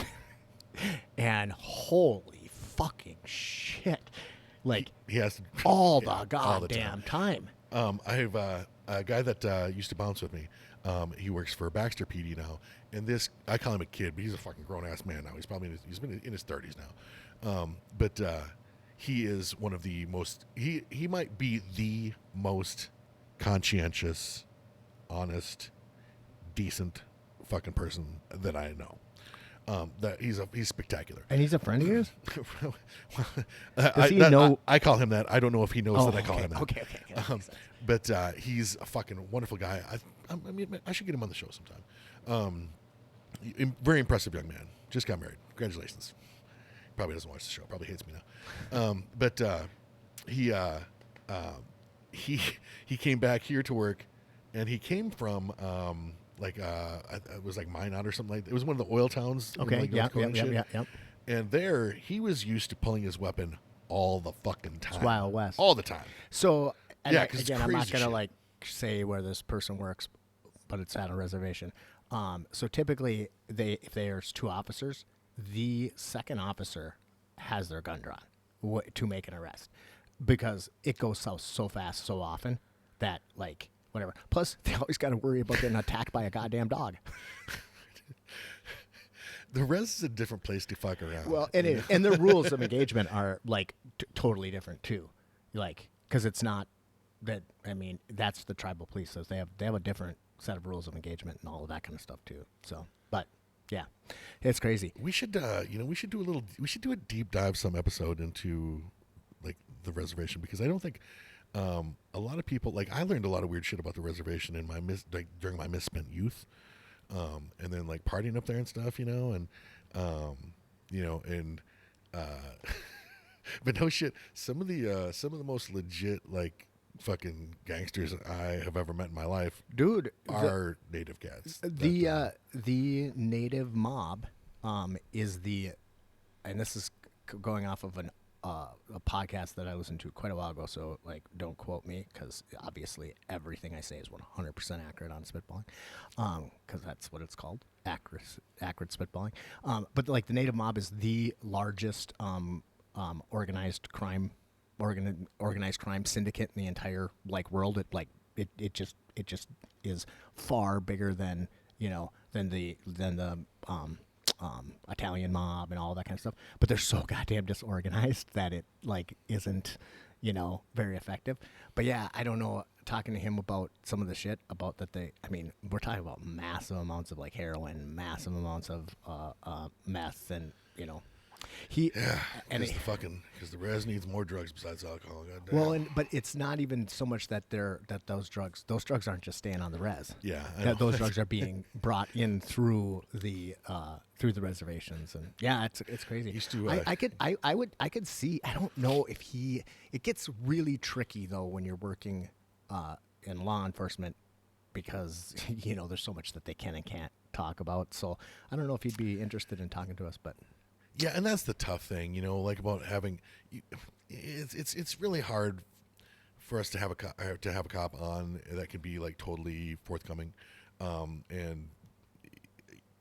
And holy fucking shit. Like, he has all the goddamn time. I have a guy that used to bounce with me. He works for Baxter PD now, and this, I call him a kid, but he's a fucking grown ass man now. He's probably he's been in his 30s now. But he is one of the most. He might be the most conscientious, honest, decent fucking person that I know. That he's spectacular, and he's a friend of yours. Does he know? I call him that. I don't know if he knows that I call him that. Okay. But he's a fucking wonderful guy. I mean, I should get him on the show sometime. Very impressive young man. Just got married. Congratulations. Probably doesn't watch the show. Probably hates me now. But he came back here to work, and he came from. It was like Minot or something like that. It was one of the oil towns. Okay, yep. And there, he was used to pulling his weapon all the fucking time. It's Wild West. All the time. So, again, I'm not going to say where this person works, but it's at a reservation. So typically, if there's 2 officers, the second officer has their gun drawn to make an arrest, because it goes south so fast so often that, like, whatever. Plus, they always got to worry about getting attacked by a goddamn dog. The res is a different place to fuck around. Well, it is. And the rules of engagement are, like, totally different, too. Like, because it's not that, I mean, that's the tribal police. So they have a different set of rules of engagement and all of that kind of stuff, too. So, but, yeah, it's crazy. We should do a deep dive some episode into, like, the reservation, because I don't think... a lot of people, like, I learned a lot of weird shit about the reservation in my during my misspent youth, and then, like, partying up there and stuff, and and but no shit. Some of the most legit like fucking gangsters I have ever met in my life, dude, are native cats. The native mob is and this is going off of a podcast that I listened to quite a while ago, so like don't quote me, because obviously everything I say is 100% accurate on spitballing, because that's what it's called, accurate spitballing. But like the native mob is the largest organized crime syndicate in the entire like world. It just is far bigger than the Italian mob and all that kind of stuff, but they're so goddamn disorganized that it like isn't very effective. But yeah, I don't know, talking to him about some of the shit about that we're talking about massive amounts of like heroin, massive amounts of meth, and because the res needs more drugs besides alcohol. Goddamn. Well, but it's not even so much that those drugs aren't just staying on the res. Yeah, those drugs are being brought in through the reservations, and yeah, it's crazy. I could see. I don't know if it gets really tricky though when you're working in law enforcement, because there's so much that they can and can't talk about. So I don't know if he'd be interested in talking to us, but. Yeah, and that's the tough thing, like about having. It's really hard for us to have a cop on that can be like totally forthcoming, and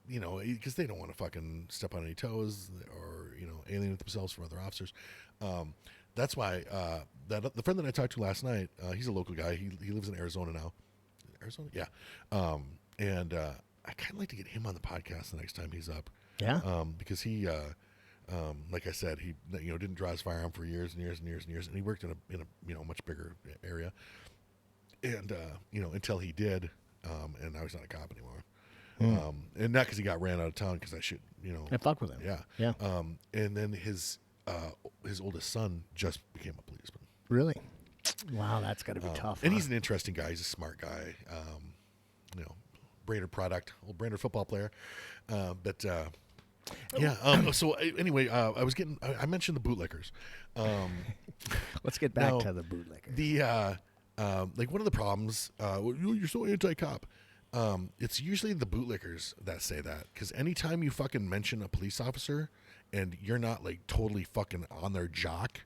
because they don't want to fucking step on any toes or alienate themselves from other officers. That's why the friend that I talked to last night, he's a local guy. He lives in Arizona now. Arizona, yeah, and I kind of like to get him on the podcast the next time he's up. Yeah. Because he, like I said, he didn't draw his firearm for years and years and years and years, and he worked in a much bigger area, and until he did, and now he's not a cop anymore. And not because he got ran out of town, because I should I fuck with him. Yeah. And then his oldest son just became a policeman. Really? Wow, that's got to be tough. And he's an interesting guy. He's a smart guy. Brainerd product, old Brainerd football player. So anyway, I mentioned the bootlickers. Let's get back to the bootlickers. Like one of the problems, you're so anti-cop. It's usually the bootlickers that say that, because anytime you fucking mention a police officer and you're not like totally fucking on their jock,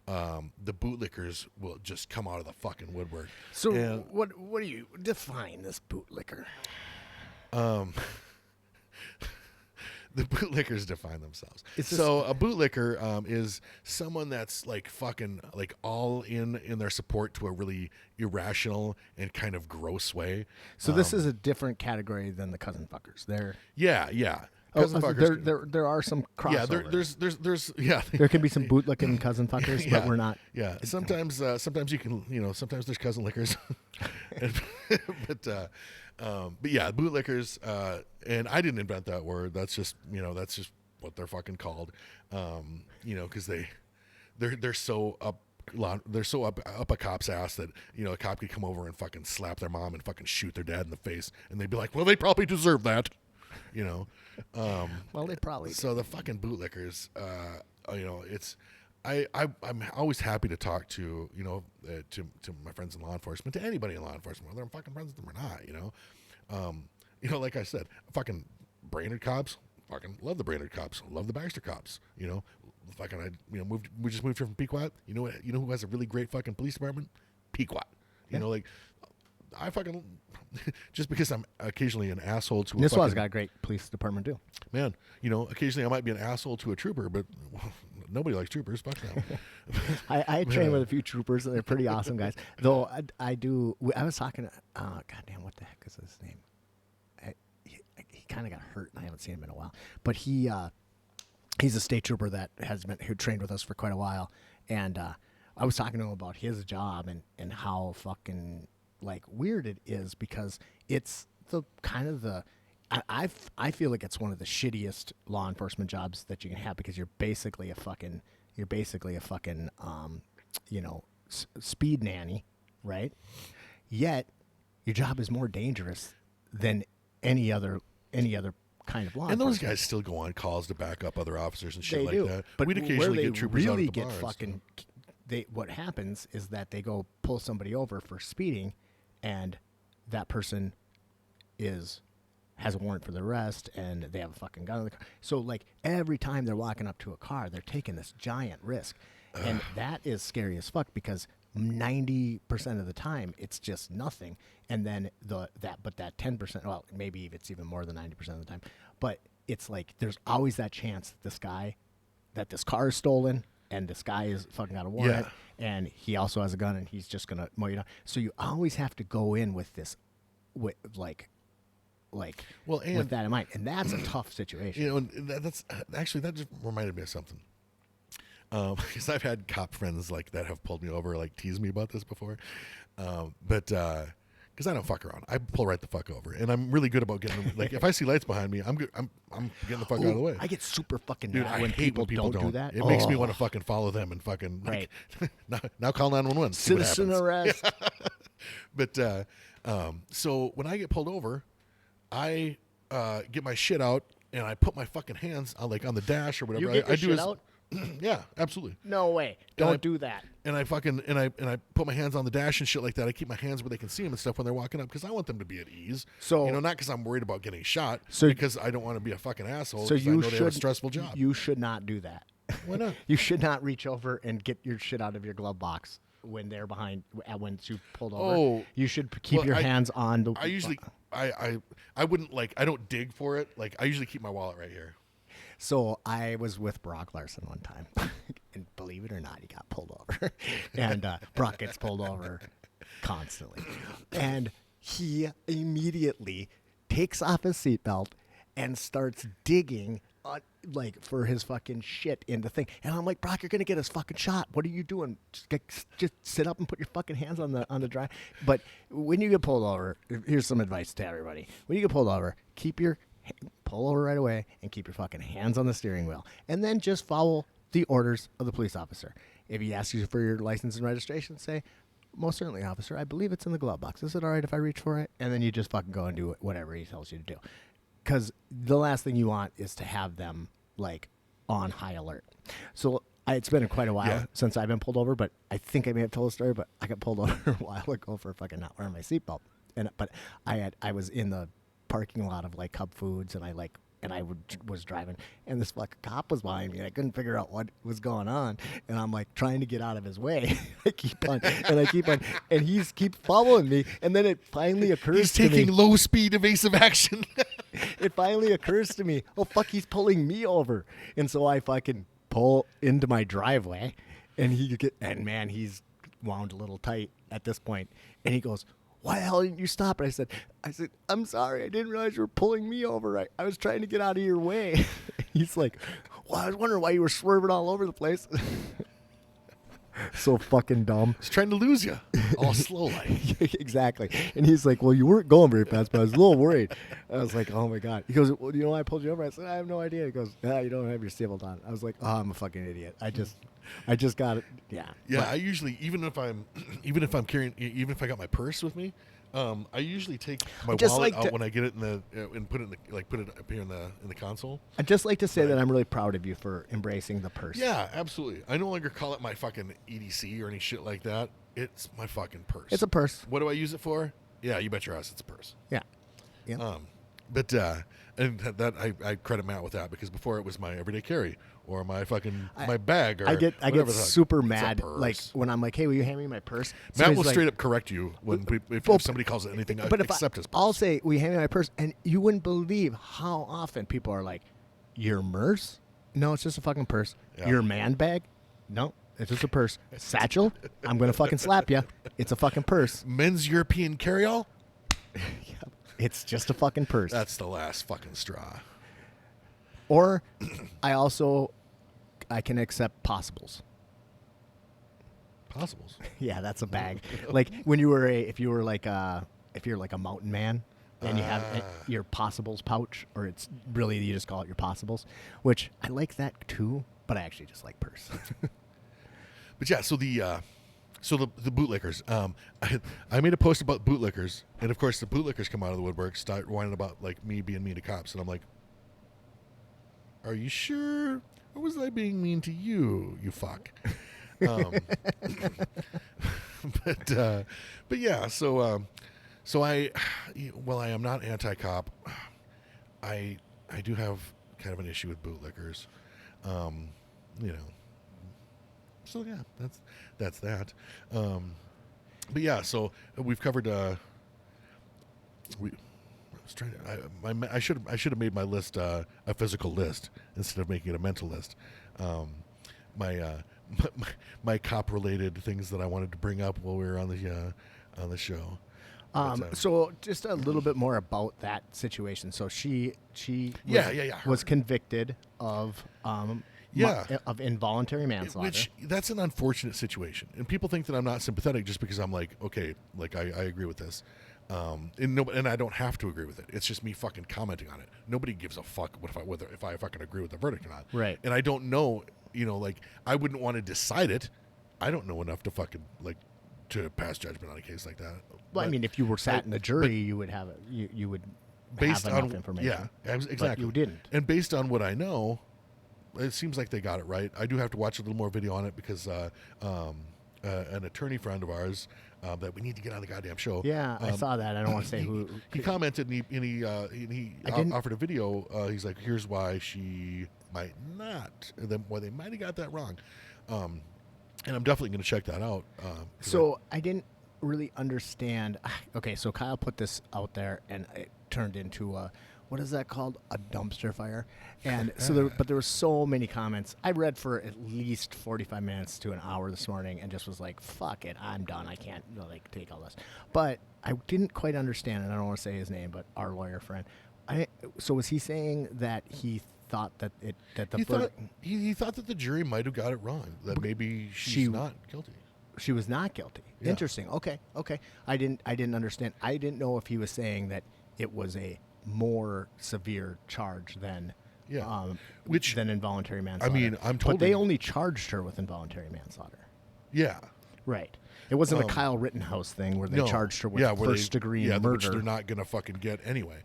the bootlickers will just come out of the fucking woodwork. So what do you define this bootlicker? The bootlickers define themselves. A bootlicker is someone that's like fucking like all in their support to a really irrational and kind of gross way. So this is a different category than the cousin fuckers. Yeah. Cousin fuckers. There are some crossover. There's there can be some bootlicking cousin fuckers, but we're not. Yeah. Sometimes you can sometimes there's cousin lickers, but yeah, bootlickers. And I didn't invent that word. That's just what they're fucking called. Because they're so up. They're so up a cop's ass that a cop could come over and fucking slap their mom and fucking shoot their dad in the face, and they'd be like, well, they probably deserve that. Well, they probably so the fucking bootlickers, it's I'm always happy to talk to to my friends in law enforcement, to anybody in law enforcement, whether I'm fucking friends with them or not. Like I said, fucking Brainerd cops, fucking love the Brainerd cops, love the Baxter cops. Fucking we just moved here from Pequot. You know who has a really great fucking police department? Pequot. I fucking just because I'm occasionally an asshole to Nisswa's got a great police department too. Man, occasionally I might be an asshole to a trooper, but nobody likes troopers. Fuck them. I train with a few troopers. They're pretty awesome guys. Though I was talking to, goddamn, what the heck is his name? He kind of got hurt, and I haven't seen him in a while. But he's a state trooper who trained with us for quite a while, and I was talking to him about his job and how fucking like weird it is, because it's the kind of I feel like it's one of the shittiest law enforcement jobs that you can have, because you're basically a fucking speed nanny, right? Yet your job is more dangerous than any other kind of law. And those guys still go on calls to back up other officers and shit they like do. that. But we'd occasionally get troopers really out at the get bars. fucking. What happens is that they go pull somebody over for speeding, and that person has a warrant for the arrest, and they have a fucking gun in the car. So like every time they're walking up to a car, they're taking this giant risk, and that is scary as fuck because 90% of the time it's just nothing, and then that 10%, well, maybe it's even more than 90% of the time, but it's like there's always that chance that this car is stolen. And this guy is fucking got a warrant, and he also has a gun, and he's just gonna mow you down. So you always have to go in with this, with that in mind, and that's a tough situation. You know, and that's actually that just reminded me of something. Because I've had cop friends like that have pulled me over, like teased me about this before, but because I don't fuck around, I pull right the fuck over, and I'm really good about getting like if I see lights behind me, I'm good. I'm getting the fuck out of the way. I get super fucking Dude, mad when people don't do that. It makes me want to fucking follow them and fucking right. now call 911. Citizen arrest. But so when I get pulled over, I get my shit out and I put my fucking hands on the dash or whatever. You get your shit out? Yeah, absolutely. No way. Don't do that. And I fucking and I put my hands on the dash and shit like that. I keep my hands where they can see them and stuff when they're walking up because I want them to be at ease. So not because I'm worried about getting shot. So because I don't want to be a fucking asshole. So you I know they have a stressful job. You should not do that. Why not? You should not reach over and get your shit out of your glove box when they're behind. When you pulled over, you should keep your hands on the. I usually I wouldn't I don't dig for it. Like I usually keep my wallet right here. So I was with Brock Larson one time, and believe it or not, he got pulled over. And Brock gets pulled over constantly. And he immediately takes off his seatbelt and starts digging for his fucking shit in the thing. And I'm like, Brock, you're gonna get us fucking shot. What are you doing? Just sit up and put your fucking hands on the drive. But when you get pulled over, here's some advice to everybody. When you get pulled over, pull over right away and keep your fucking hands on the steering wheel. And then just follow the orders of the police officer. If he asks you for your license and registration, say, most certainly, officer, I believe it's in the glove box. Is it all right if I reach for it? And then you just fucking go and do whatever he tells you to do. Because the last thing you want is to have them, on high alert. So it's been quite a while since I've been pulled over, but I think I may have told the story, but I got pulled over a while ago for fucking not wearing my seatbelt. But I was in the parking lot of Cub Foods, and I was driving, and this fucking cop was behind me, and I couldn't figure out what was going on, and I'm trying to get out of his way. I keep on, and he's keep following me, and then it finally occurs to me. He's taking low speed evasive action. It finally occurs to me, oh fuck, he's pulling me over, and so I fucking pull into my driveway, and he's wound a little tight at this point, and he goes, why the hell didn't you stop? And I said, I'm sorry. I didn't realize you were pulling me over. I was trying to get out of your way. He's like, well, I was wondering why you were swerving all over the place. So fucking dumb. He's trying to lose you all slow like. Exactly. And he's like, well, you weren't going very fast, but I was a little worried. I was like, oh my God. He goes, well, you know why I pulled you over? I said, I have no idea. He goes, you don't have your seatbelt on. I was like, oh, I'm a fucking idiot. I just got it. Yeah. Yeah. But I usually, even if I got my purse with me, I usually take my wallet out when I get it and put it up here in the console. I'd just like to say that I'm really proud of you for embracing the purse. Yeah, absolutely. I no longer call it my fucking EDC or any shit like that. It's my fucking purse. It's a purse. What do I use it for? Yeah, you bet your ass it's a purse. Yeah. Yeah. But and that I credit Matt with that because before it was my everyday carry or my fucking my bag or I get super mad when I'm like, hey, will you hand me my purse? Matt will straight up correct you when if somebody calls it anything except his purse. I'll say, will you hand me my purse? And you wouldn't believe how often people are like, your purse? No, it's just a fucking purse. Yeah. Your man bag? No, it's just a purse. Satchel? I'm gonna fucking slap you. It's a fucking purse. Men's European carry-all? Yeah. It's just a fucking purse. That's the last fucking straw. Or I can accept possibles. Possibles? Yeah, that's a bag. Like when if you're like a mountain man and you have your possibles pouch, or it's really, you just call it your possibles, which I like that too, but I actually just like purse. But yeah, so the bootlickers. I made a post about bootlickers, and of course the bootlickers come out of the woodwork, start whining about me being mean to cops, and I'm like, Are you sure? Or was I being mean to you, you fuck? But yeah, so I am not anti-cop. I do have kind of an issue with bootlickers. You know. So yeah, that's that. But yeah, so we've covered. I was trying to. I should have made my list a physical list instead of making it a mental list. My cop related things that I wanted to bring up while we were on the show. So just a little bit more about that situation. So she was convicted of of involuntary manslaughter. Which that's an unfortunate situation, and people think that I'm not sympathetic just because I'm like, okay, like I agree with this, and I don't have to agree with it. It's just me fucking commenting on it. Nobody gives a fuck if I fucking agree with the verdict or not. Right. And I don't know, like I wouldn't want to decide it. I don't know enough to fucking to pass judgment on a case like that. Well, I mean, if you were sat in the jury, you would have you would have enough information. Yeah, exactly. But you didn't. And based on what I know, it seems like they got it right. I do have to watch a little more video on it because an attorney friend of ours that we need to get on the goddamn show. Yeah, I saw that. I don't want to say who. He commented and he offered a video. He's like, here's why she might not. Why they might have got that wrong. And I'm definitely going to check that out. So I didn't really understand. Okay, so Kyle put this out there, and it turned into what is that called? A dumpster fire. And so there were so many comments. I read for at least 45 minutes to an hour this morning, and just was like, "Fuck it, I'm done. I can't take all this." But I didn't quite understand, and I don't want to say his name, but our lawyer friend. So was he saying that he thought that he thought that the jury might have got it wrong, that maybe she's not guilty. She was not guilty. Yeah. Interesting. Okay. I didn't understand. I didn't know if he was saying that it was a more severe charge than than involuntary manslaughter. I mean, I'm told, but they only charged her with involuntary manslaughter. Yeah. Right. It wasn't a Kyle Rittenhouse thing where they charged her with first-degree murder. Which they're not going to fucking get anyway.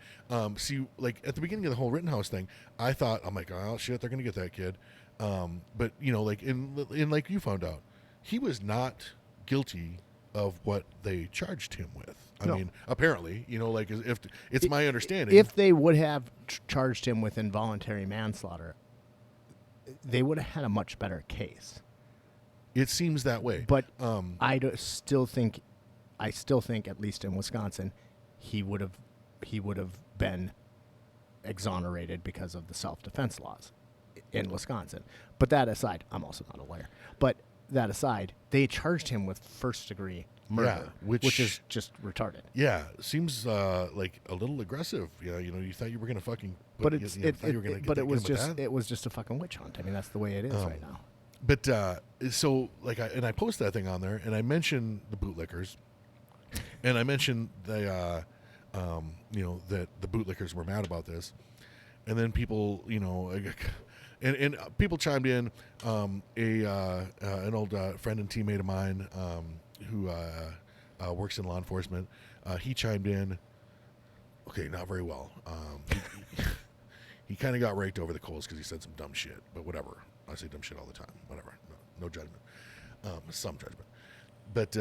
See, like, at the beginning of the whole Rittenhouse thing, I thought, I'm like, oh, shit, they're going to get that kid. But, like, in like you found out, he was not guilty of what they charged him with. I mean, apparently, like, if it's my understanding. If they would have charged him with involuntary manslaughter, they would have had a much better case. It seems that way, but I still think, at least in Wisconsin, he would have been exonerated because of the self-defense laws in Wisconsin. But that aside, I'm also not a lawyer. But that aside, they charged him with first-degree murder, which is just retarded. Yeah, seems like a little aggressive. Yeah, you thought you were gonna fucking. It was just a fucking witch hunt. I mean, that's the way it is right now. But so like I posted that thing on there, and I mentioned the bootlickers, and I mentioned that the bootlickers were mad about this, and then people, and people chimed in. An old friend and teammate of mine who works in law enforcement, he chimed in. Okay, not very well. He kind of got raked over the coals because he said some dumb shit, but whatever. I say dumb shit all the time. Whatever. No judgment. Some judgment. But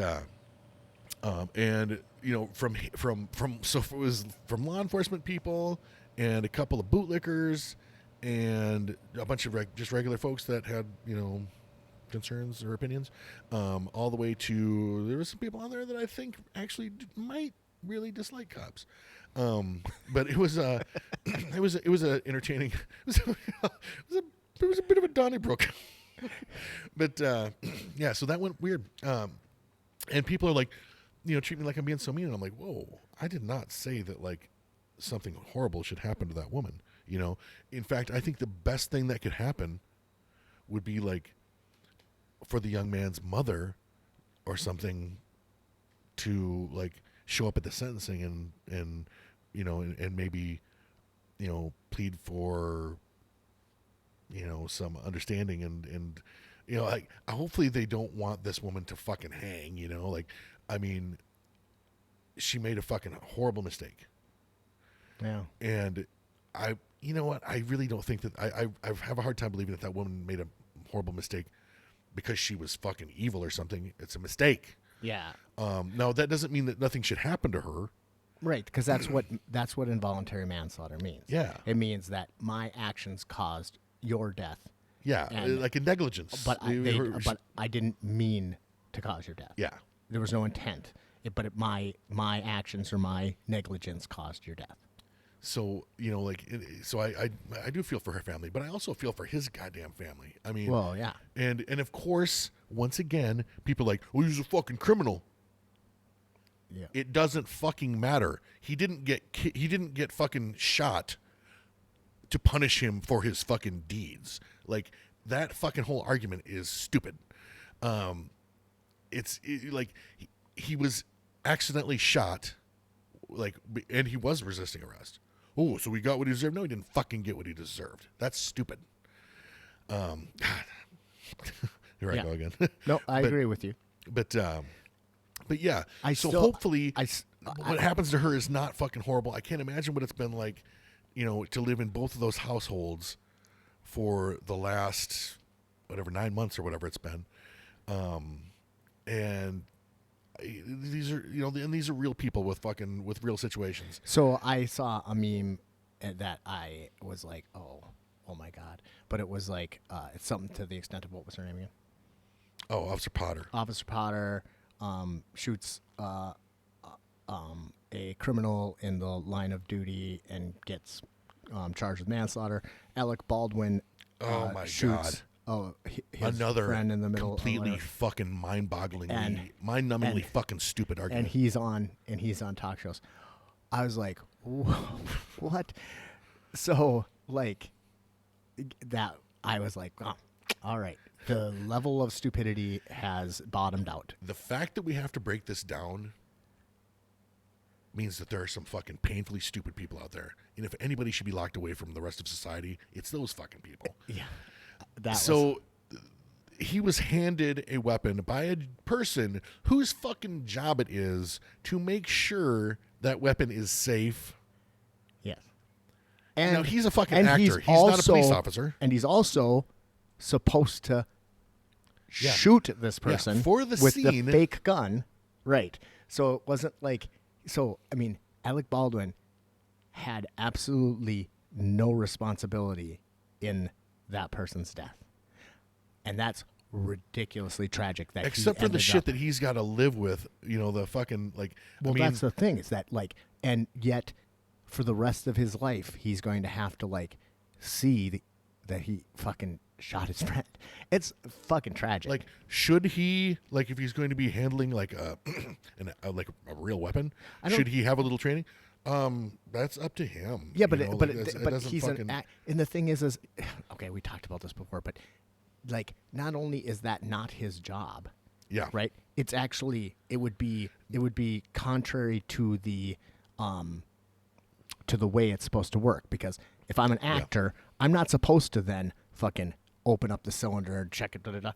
and so it was from law enforcement people and a couple of bootlickers and a bunch of just regular folks that had concerns or opinions, all the way to there were some people on there that I think actually might really dislike cops. But it was a entertaining. It was a bit of a Donnybrook. But yeah, so that went weird. And people are like, treat me like I'm being so mean, and I'm like, whoa, I did not say that like something horrible should happen to that woman. In fact, I think the best thing that could happen would be like for the young man's mother or something to like show up at the sentencing and maybe plead for some understanding and like hopefully they don't want this woman to fucking hang. Like, I mean, she made a fucking horrible mistake. Yeah. And you know what? I really don't think that I have a hard time believing that woman made a horrible mistake because she was fucking evil or something. It's a mistake. Yeah. Now that doesn't mean that nothing should happen to her. Right, because that's what involuntary manslaughter means. Yeah. It means that my actions caused your death. Yeah, like a negligence. But I didn't mean to cause your death. Yeah. There was no intent. My actions or my negligence caused your death. So, so I do feel for her family, but I also feel for his goddamn family. I mean, well, yeah. And of course, once again, people are like, well, he's a fucking criminal. Yeah. It doesn't fucking matter. He didn't get fucking shot to punish him for his fucking deeds. Like, that fucking whole argument is stupid. He was accidentally shot, and he was resisting arrest. Oh, so he got what he deserved? No, he didn't fucking get what he deserved. That's stupid. Here I go again. No, I agree with you. But yeah. Hopefully what happens to her is not fucking horrible. I can't imagine what it's been like, to live in both of those households for the last 9 months or whatever it's been. And these are these are real people with real situations. So I saw a meme that I was like, oh my God, but it was like it's something to the extent of, what was her name again? Oh, Officer Potter shoots a criminal in the line of duty and gets charged with manslaughter. Alec Baldwin shoots another friend in the middle, completely fucking mind-numbingly fucking stupid argument. And he's on talk shows. I was like, what? So that, I was like, oh, all right. The level of stupidity has bottomed out. The fact that we have to break this down means that there are some fucking painfully stupid people out there. And if anybody should be locked away from the rest of society, it's those fucking people. Yeah. He was handed a weapon by a person whose fucking job it is to make sure that weapon is safe. Yes. And now, he's a fucking actor. He's not a police officer. And he's also supposed to shoot this person for the with scene. The fake gun. Right. So it wasn't like... So, I mean, Alec Baldwin had absolutely no responsibility in that person's death. And that's ridiculously tragic. Except for the shit that he's got to live with, the fucking, that's the thing, is that, and yet for the rest of his life, he's going to have to, see that he fucking shot his friend. It's fucking tragic. Should he, if he's going to be handling, a real weapon, should he have a little training? That's up to him. Yeah, but he's and the thing is, okay, we talked about this before, but not only is that not his job, yeah, right? It's actually it would be contrary to the way it's supposed to work, because if I'm an actor, I'm not supposed to then fucking open up the cylinder and check it. Da, da, da.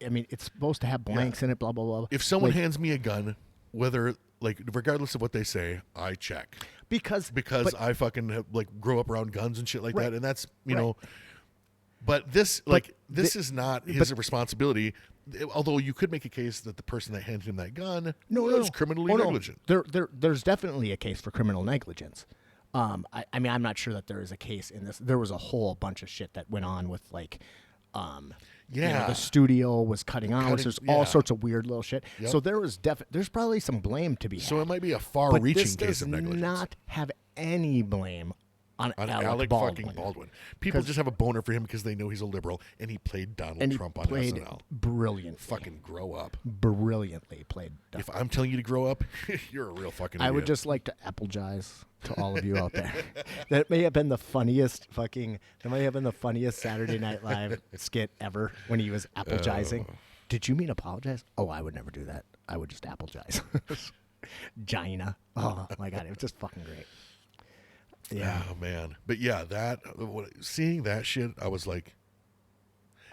I mean, it's supposed to have blanks in it. Blah blah blah. If someone hands me a gun, whether regardless of what they say, I check. Because I fucking grow up around guns and shit like that, and that's know. But this this is not his responsibility. Although you could make a case that the person that handed him that gun was criminally negligent. There's definitely a case for criminal negligence. I mean, I'm not sure that there is a case in this. There was a whole bunch of shit that went on with the studio was cutting hours. There's all sorts of weird little shit. Yep. So there's probably some blame to be had. So it might be a far-reaching case of negligence. But this does not have any blame on Alec fucking Baldwin. People just have a boner for him because they know he's a liberal, and he played Donald Trump on SNL. Brilliantly. Fucking grow up. Brilliantly played. If I'm telling you to grow up, you're a real fucking idiot. I would just like to apologize to all of you out there. That may have been the funniest Saturday Night Live skit ever, when he was apologizing. Did you mean apologize? Oh, I would never do that. I would just apologize. Gina. Oh my God, it was just fucking great. Yeah. Oh man. But yeah, seeing that shit, I was like,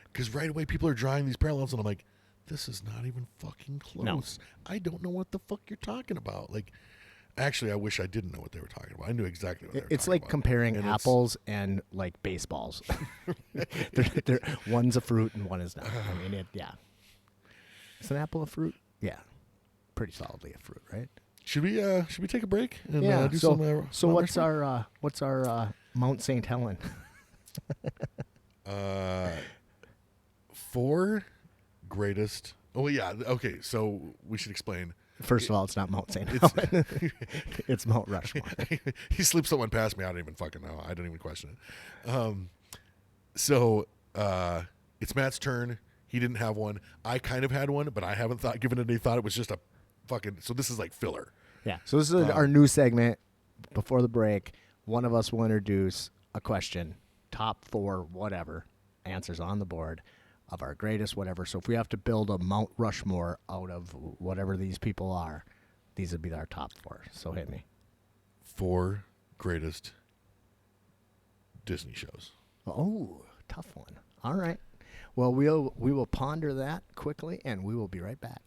because right away people are drawing these parallels, and I'm like, this is not even fucking close. No. I don't know what the fuck you're talking about. Actually, I wish I didn't know what they were talking about. I knew exactly what they were It's talking like about. comparing apples and like baseballs. One's a fruit and one is not. I mean, Is an apple a fruit? Yeah, pretty solidly a fruit, right? Should we take a break and do so, some? So what's our Mount St. Helen? 4 greatest. Oh yeah. Okay, so we should explain. First of all, it's not Mount St. Helen. It's Mount Rushmore. He slipped someone past me. I don't even fucking know. I don't even question it. So it's Matt's turn. He didn't have one. I kind of had one, but I haven't given it any thought. It was just a fucking. So this is like filler. Yeah. So this is our new segment. Before the break, one of us will introduce a question. Top 4, whatever, answers on the board of our greatest whatever. So if we have to build a Mount Rushmore out of whatever these people are, these would be our top 4. So hit me. 4 greatest Disney shows. Oh, tough one. All right. Well, we will ponder that quickly, and we will be right back.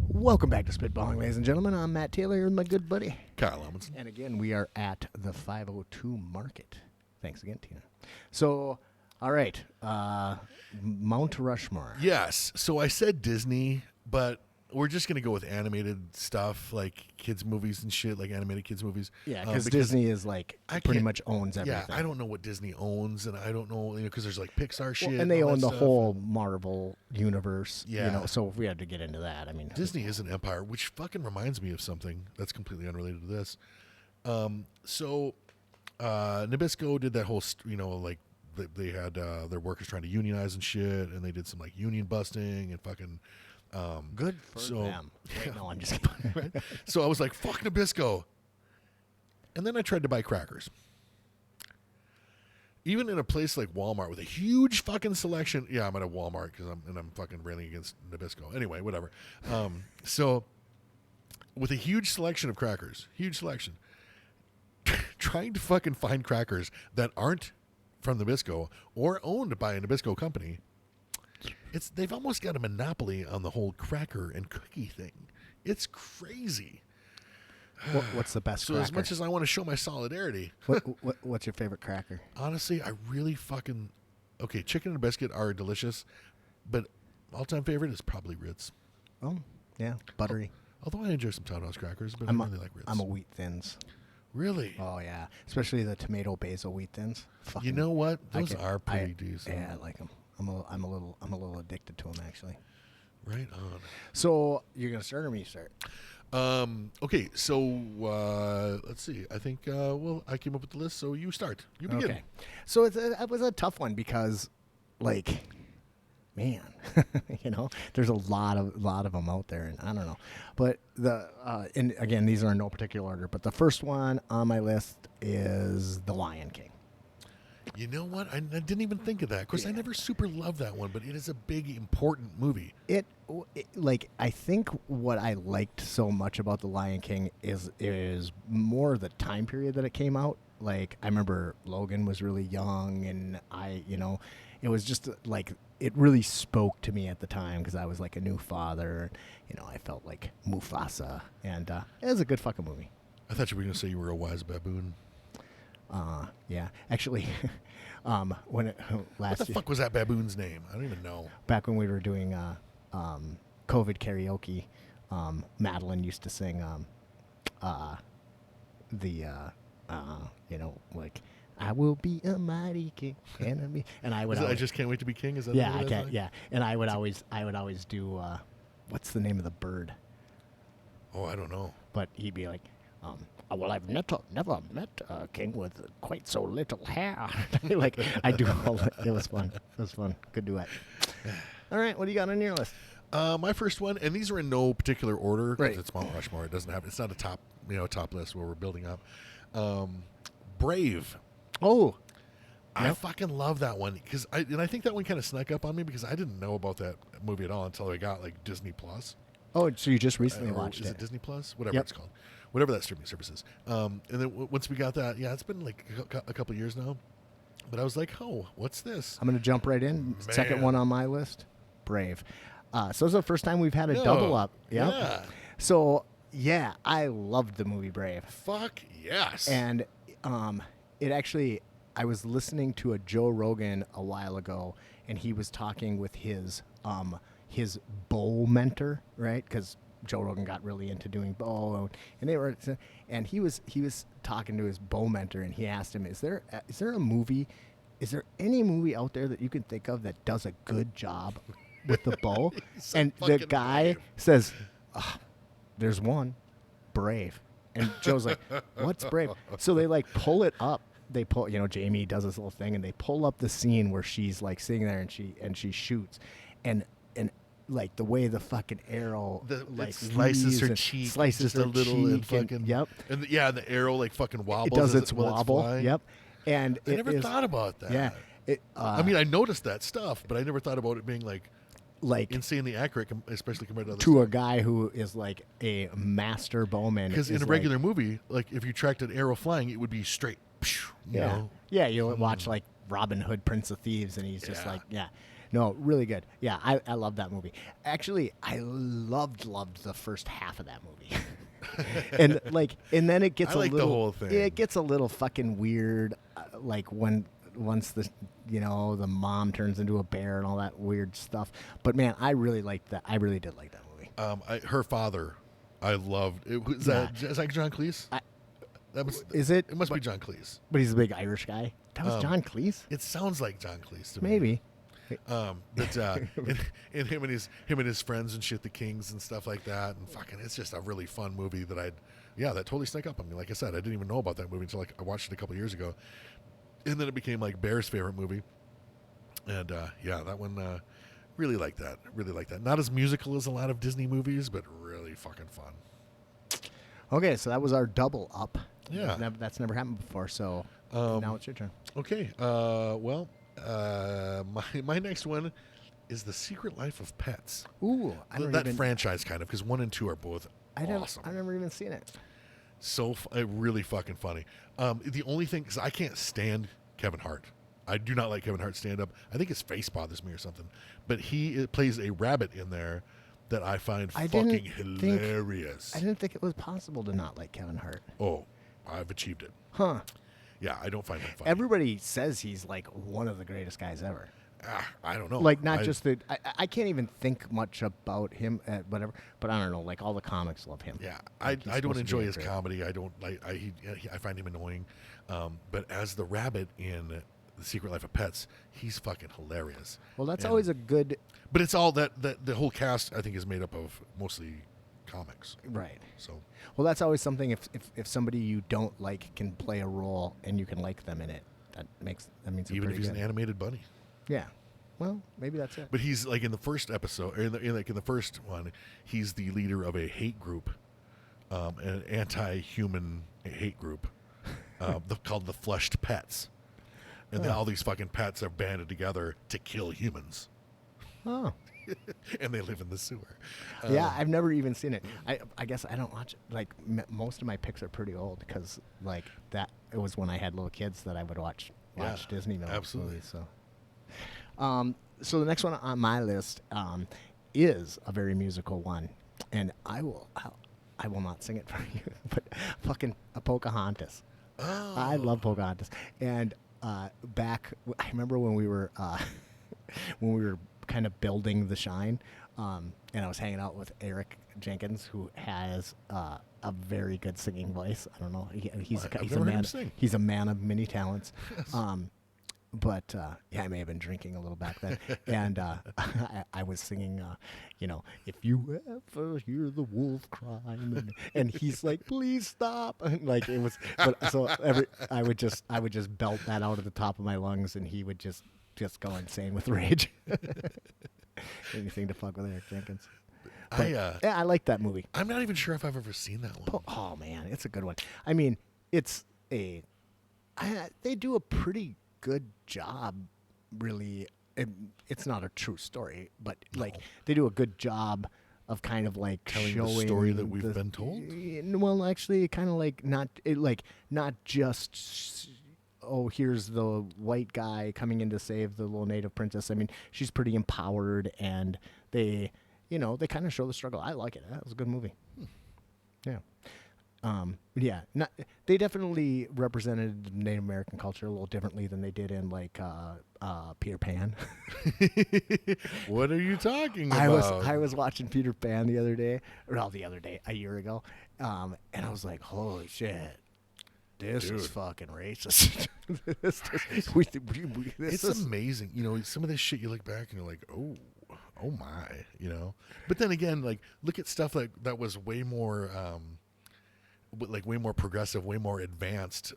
Welcome back to Spitballing, ladies and gentlemen. I'm Matt Taylor and my good buddy Kyle Amundsen. And again, we are at the 502 Market. Thanks again, Tina. So, all right, Mount Rushmore. Yes. So I said Disney, but we're just gonna go with animated stuff like kids movies and shit, like animated kids movies. Yeah, because Disney is like pretty much owns everything. Yeah, I don't know what Disney owns, and I don't know, because there's like Pixar shit, and they own the stuff. whole Marvel universe. Yeah. So if we had to get into that, I mean, Disney is an empire, which fucking reminds me of something that's completely unrelated to this. So Nabisco did that whole, like they had their workers trying to unionize and shit, and they did some like union busting and fucking. Good for them. Wait, no, I'm just kidding. Right? So I was like, fuck Nabisco. And then I tried to buy crackers. Even in a place like Walmart with a huge fucking selection. Yeah, I'm at a Walmart because I'm fucking railing against Nabisco. Anyway, whatever. So with a huge selection of crackers, trying to fucking find crackers that aren't from Nabisco or owned by a Nabisco company, they've almost got a monopoly on the whole cracker and cookie thing. It's crazy. What's the best so cracker? As much as I want to show my solidarity. What's your favorite cracker? Honestly, I really fucking... Okay, chicken and biscuit are delicious, but all-time favorite is probably Ritz. Oh, yeah, buttery. Although I enjoy some Town House crackers, but I really like Ritz. I'm a Wheat Thins. Really? Oh, yeah. Especially the tomato basil Wheat Thins. You know what? Those are pretty decent. Yeah, I like them. I'm a little addicted to them, actually. Right on. So you're gonna start or me start? Okay, so let's see. I think I came up with the list, so you start. You begin. Okay. So it was a tough one because, like, man, there's a lot of them out there, and I don't know. But and again, these are in no particular order. But the first one on my list is The Lion King. You know what? I didn't even think of that. Of course, I never super loved that one, but it is a big, important movie. I think what I liked so much about The Lion King is more the time period that it came out. Like, I remember Logan was really young, and it was just like, it really spoke to me at the time because I was like a new father. I felt like Mufasa, and it was a good fucking movie. I thought you were going to say you were a wise baboon. Yeah, actually, what the fuck was that baboon's name? I don't even know. Back when we were doing COVID karaoke, Madeline used to sing like, I will be a mighty king, and I would. I just can't wait to be king. Is that? Yeah, I can't. Yeah, and I would always do. What's the name of the bird? Oh, I don't know. But he'd be like, well, I've never met a king with quite so little hair. Like, I do all that. It was fun. Good duet. All right, what do you got on your list? My first one, and these are in no particular order because right. It's Mount Rushmore. It's not a top list where we're building up. Brave. Oh, I fucking love that one because I think that one kind of snuck up on me because I didn't know about that movie at all until I got like Disney Plus. Oh, so you just recently watched it? Is it Disney Plus? Whatever it's called. Whatever that streaming service is. And then once we got that, it's been like a couple of years now. But I was like, oh, what's this? I'm going to jump right in. Man. Second one on my list, Brave. So it's the first time we've had a double up. Yep. Yeah. So yeah, I loved the movie Brave. Fuck yes. And it actually, I was listening to a Joe Rogan a while ago, and he was talking with his bow mentor, right? Because Joe Rogan got really into doing bow, and he was talking to his bow mentor, and he asked him, "Is there a movie? Is there any movie out there that you can think of that does a good job with the bow?" And the guy says, "There's one, Brave." And Joe's like, "What's Brave?" So they like pull it up. They pull, Jamie does this little thing, and they pull up the scene where she's like sitting there and she shoots, and like the way the fucking arrow like slices her cheek, slices just a little, and fucking yep. And the arrow like fucking wobbles. It does its while wobble. It's flying. Yep. And I never thought about that. Yeah. I mean, I noticed that stuff, but I never thought about it being like insanely accurate, especially compared to other to stuff. a guy who is like a master bowman. Because in a regular movie, like if you tracked an arrow flying, it would be straight. You know? Yeah, you'll watch like Robin Hood, Prince of Thieves, and he's just like, no, really good. Yeah, I love that movie. Actually, I loved the first half of that movie. and then it gets I like little, the whole thing. It gets a little fucking weird, like once the the mom turns into a bear and all that weird stuff. But man, I really liked that. I really did like that movie. Her father, I loved. Is that John Cleese? Is it? It must be John Cleese. But he's a big Irish guy. That was John Cleese. It sounds like John Cleese to me. Maybe. But and him and his friends and shit, the Kings and stuff like that, and fucking, it's just a really fun movie that that totally snuck up on me. Like I said, I didn't even know about that movie until I watched it a couple years ago, and then it became like Bear's favorite movie, and that one really like that. Really like that. Not as musical as a lot of Disney movies, but really fucking fun. Okay, so that was our double up. Yeah, that's never happened before. So now it's your turn. Okay. My next one is The Secret Life of Pets. Ooh, that franchise kind of, because 1 and 2 are both awesome. I've never even seen it. So really fucking funny. The only thing, because I can't stand Kevin Hart. I do not like Kevin Hart's stand-up. I think his face bothers me or something. But he plays a rabbit in there that I find fucking hilarious. I didn't think it was possible to not like Kevin Hart. Oh, I've achieved it. Huh. Yeah, I don't find him funny. Everybody says he's like one of the greatest guys ever. I don't know. Like I can't even think much about him, whatever. But I don't know. Like all the comics love him. Yeah, I don't enjoy his comedy. I don't like. I find him annoying. But as the rabbit in The Secret Life of Pets, he's fucking hilarious. Well, that's always a good. But it's all that the whole cast, I think, is made up of mostly comics. Right. So. Well, that's always something. If somebody you don't like can play a role and you can like them in it, that means even if he's an animated bunny. Yeah. Well, maybe that's it. But he's like in the first episode, or in the first one, he's the leader of a hate group, an anti-human hate group, called the Flushed Pets, and then all these fucking pets are banded together to kill humans. Oh. And they live in the sewer. Yeah, I've never even seen it. I guess I don't watch it. Like most of my picks are pretty old because like that it was when I had little kids that I would watch Disney movies. Absolutely. So. So the next one on my list is a very musical one, and I will not sing it for you, but fucking Pocahontas. Oh. I love Pocahontas, and I remember when we were kind of building The Shine, and I was hanging out with Eric Jenkins, who has a very good singing voice. I don't know, he's a man of many talents. But I may have been drinking a little back then, and I was singing, if you ever hear the wolf cry, and he's like, please stop, and like it was. But so I would just belt that out at the top of my lungs, and he would just go insane with rage. Anything to fuck with Eric Jenkins. But, I like that movie. I'm not even sure if I've ever seen that one. Oh man, it's a good one. I mean, they do a pretty good job, really. It's not a true story, but like they do a good job of kind of like telling showing the story that we've been told. Well, actually, kind of like not just here's the white guy coming in to save the little native princess. I mean, she's pretty empowered, and they they kind of show the struggle. I like it. That was a good movie. Yeah. They definitely represented Native American culture a little differently than they did in like Peter Pan. What are you talking about? I was watching Peter Pan the other day, a year ago, and I was like, holy shit. This is fucking racist. It's amazing. Some of this shit you look back and you're like, oh my, But then again, like, look at stuff that was way more, way more progressive, way more advanced,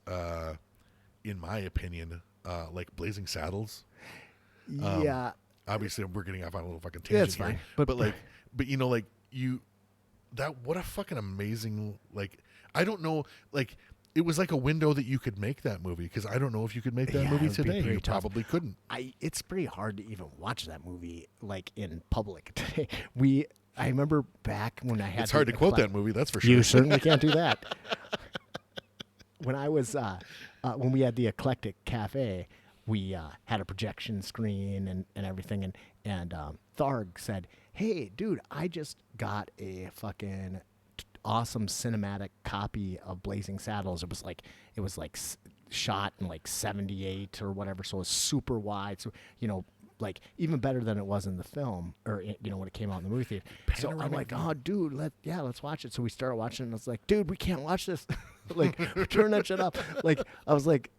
in my opinion, like Blazing Saddles. Yeah. Obviously, we're getting off on a little fucking tangent. Yeah, it's fine. But what a fucking amazing, I don't know, it was like a window that you could make that movie, because I don't know if you could make that movie today. You probably couldn't. It's pretty hard to even watch that movie in public today. I remember back when I had. It's hard to quote that movie. That's for sure. You certainly can't do that. When I was when we had the Eclectic Cafe, we had a projection screen and everything, and Tharg said, "Hey, dude, I just got a fucking awesome cinematic copy of Blazing Saddles. It was shot in 78 or whatever, so it was super wide. So even better than it was in the film, or when it came out in the movie theater. So I'm like, oh, dude, let's watch it. So we started watching it, and I was like, dude, we can't watch this. Turn that shit up. I was like,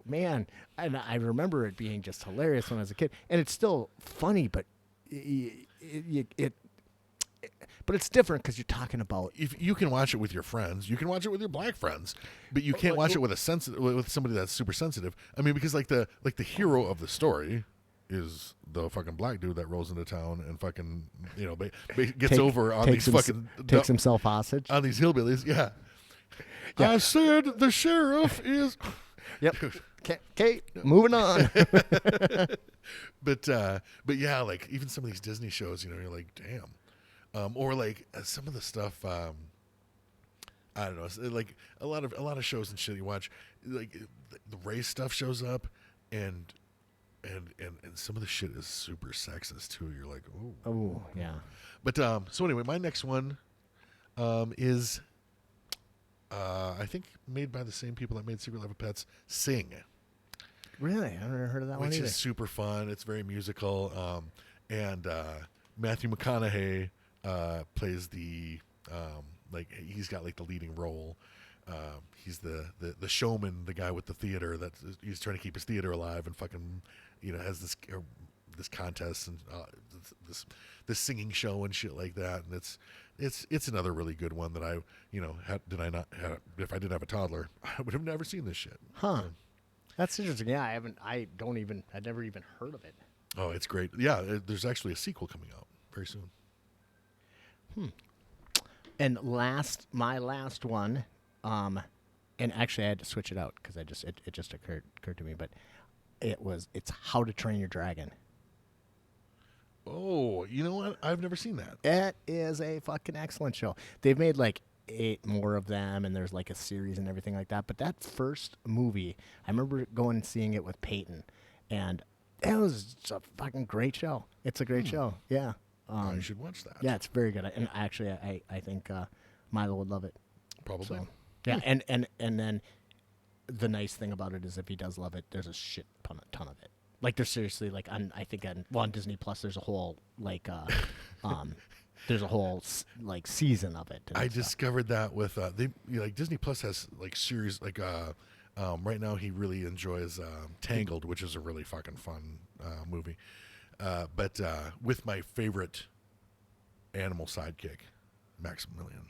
man, and I remember it being just hilarious when I was a kid, and it's still funny, but but it's different because you're talking about. If you can watch it with your friends, you can watch it with your black friends, but you can't watch it with with somebody that's super sensitive. I mean, because the hero of the story is the fucking black dude that rolls into town and fucking takes himself hostage on these hillbillies. Yeah. I said the sheriff is. Yep. Okay, moving on. But yeah, even some of these Disney shows, you're like, damn. Or some of the stuff, I don't know, like a lot of shows and shit you watch, the race stuff shows up, and some of the shit is super sexist too. You're like, oh yeah. But so anyway, my next one is I think made by the same people that made Secret Life of Pets. Sing. Really, I've never heard of that one either. Which is super fun. It's very musical, and Matthew McConaughey plays the he's got the leading role. He's the showman, the guy with the theater that he's trying to keep his theater alive, and fucking has this contest and this singing show and shit like that. And it's another really good one that if I didn't have a toddler, I would have never seen this shit. Huh. That's interesting. Yeah, I'd never even heard of it. Oh, it's great. Yeah, there's actually a sequel coming out very soon. And my last one, and actually I had to switch it out because it just occurred to me, but it's How to Train Your Dragon. Oh, you know what? I've never seen that. It is a fucking excellent show. They've made 8 more of them, and there's a series and everything like that. But that first movie, I remember going and seeing it with Peyton, and it was a fucking great show. It's a great show. Yeah. You should watch that. Yeah, it's very good. And actually, I think Milo would love it. Probably. So, yeah, and then the nice thing about it is if he does love it, there's a shit ton of it. There's seriously on Disney Plus there's a whole there's a whole season of it. I discovered that with Disney Plus has series right now he really enjoys Tangled, which is a really fucking fun movie. But with my favorite animal sidekick, Maximilian.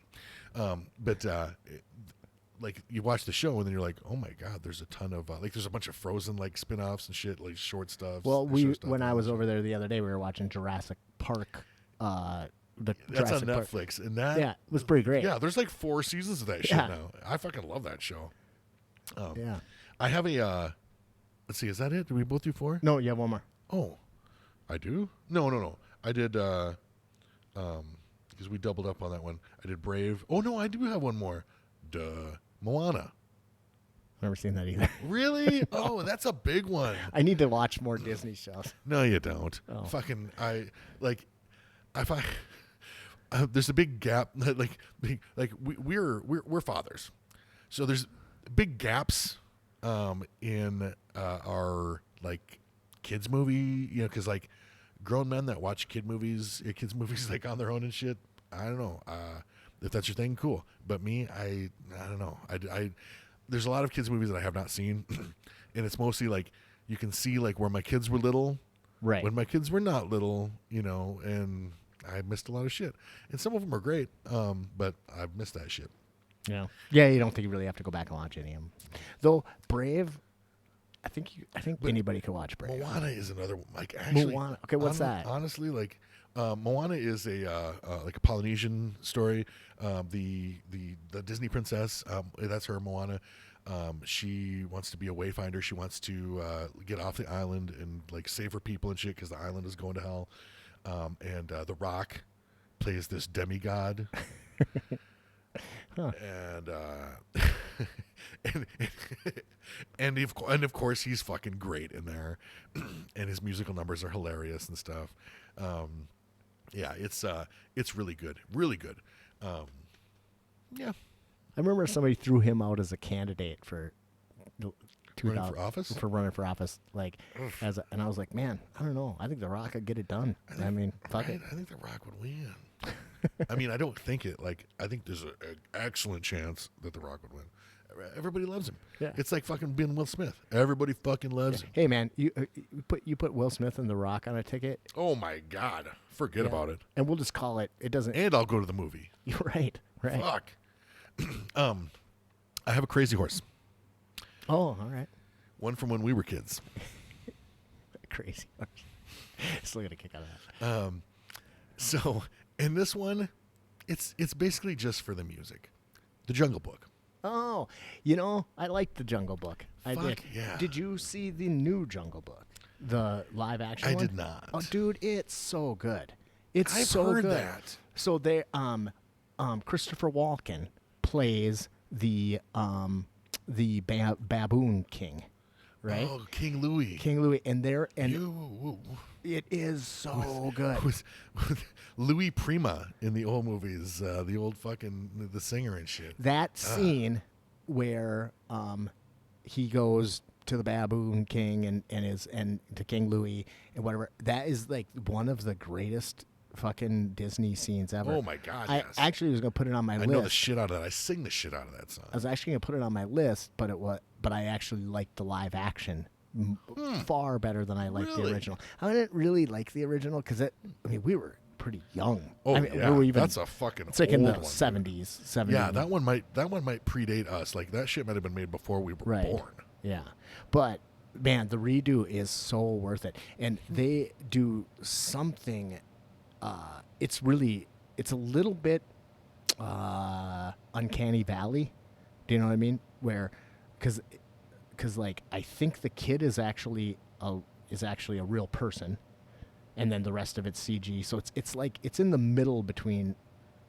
You watch the show and then you're like, oh my god, there's a ton of there's a bunch of Frozen spin-offs and shit, short stuff. Well, when I was over there the other day, we were watching Jurassic Park. That's Jurassic on Netflix, and that it was pretty great. Yeah, there's 4 seasons of that shit now. I fucking love that show. Yeah, I have a. Let's see, is that it? Did we both do 4? No, you have one more. Oh, I do? No. I did. Because we doubled up on that one. I did Brave. Oh no, I do have one more. Moana. Never seen that either. Really? Oh, that's a big one. I need to watch more Disney shows. No, you don't. Oh. Fucking I find there's a big gap. We're fathers, so there's big gaps in our like kids movie. Because like grown men that watch kids movies like on their own and shit. I don't know if that's your thing. Cool, but me, I don't know. I there's a lot of kids movies that I have not seen, and it's mostly like you can see like where my kids were little. Right. When my kids were not little, and I missed a lot of shit. And some of them are great, but I've missed that shit. Yeah. Yeah, you don't think you really have to go back and watch any of them. Though Brave, I think anybody could watch Brave. Moana is another one. Like actually, Moana. Okay, what's that? Honestly, like Moana is like a Polynesian story. The Disney princess, that's her, Moana. She wants to be a wayfinder. She wants to get off the island and like save her people and shit because the island is going to hell. And The Rock plays this demigod. Huh. And of course he's fucking great in there, and his musical numbers are hilarious and stuff. Yeah, it's really good, really good. Yeah. I remember somebody threw him out as a candidate for running for office. And I was like, man, I don't know. I think The Rock could get it done. I mean, fuck it. I think The Rock would win. I mean, I don't think it. Like, I think there's an excellent chance that The Rock would win. Everybody loves him. Yeah. It's like fucking being Will Smith. Everybody fucking loves him. Hey, man, you put Will Smith and The Rock on a ticket. Oh my God, forget about it. And we'll just call it. It doesn't. And I'll go to the movie. You're right. Fuck. I have a crazy horse. Oh, all right. One from when we were kids. Crazy horse. Still get a kick out of that. So in this one, it's basically just for the music. The Jungle Book. Oh, I liked the Jungle Book. I did. Yeah. Did you see the new Jungle Book? The live action one? I did not. Oh, dude, it's so good. It's I've so heard good. that. So they Christopher Walken plays the baboon king, right? Oh, King Louis. And it is so good. With Louis Prima in the old movies, the old fucking the singer and shit. That scene where he goes to the baboon king and to King Louis and whatever, that is like one of the greatest fucking Disney scenes ever. Oh my God! I actually was gonna put it on my list. I know the shit out of that. I sing the shit out of that song. I was actually gonna put it on my list, but I actually liked the live action far better than I liked the original. I didn't really like the original because we were pretty young. Oh, I mean, yeah. we were even, that's a fucking it's like old in the one, 70s. 70s. Yeah, that one might predate us. Like that shit might have been made before we were born. Yeah, but man, the redo is so worth it, and they do something. It's a little bit Uncanny Valley. Do you know what I mean? Where, because like I think the kid is actually a real person, and then the rest of it's CG. So it's like it's in the middle between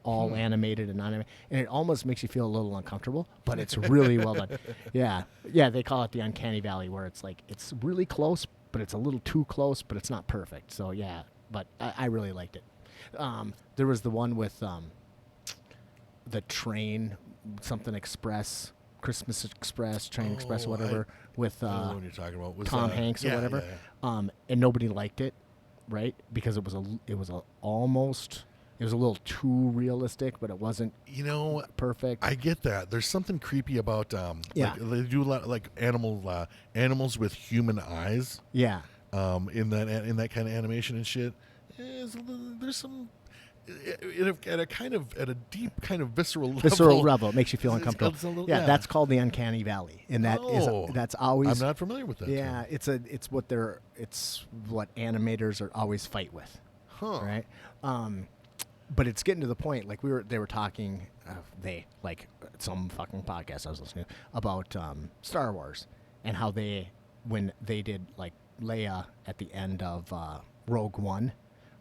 all animated and non-animated, and it almost makes you feel a little uncomfortable, but it's really well done. Yeah, they call it the Uncanny Valley, where it's like it's really close, but it's a little too close, but it's not perfect. So yeah, but I really liked it. There was the one with the train, something express, Christmas Express, Train Express, whatever, with I don't know what you're talking about. Tom Hanks or whatever. Yeah. And nobody liked it, right? Because it was a little too realistic, but it wasn't perfect. I get that. There's something creepy about like they do a lot like animals with human eyes. Yeah. In that kind of animation and shit. There's some at a deep kind of visceral level. It makes you feel uncomfortable. That's called the Uncanny Valley, and that's always. I'm not familiar with that. Yeah, term. it's what animators are always fight with, right? But it's getting to the point like they were talking some fucking podcast I was listening to about Star Wars and how when they did like Leia at the end of Rogue One,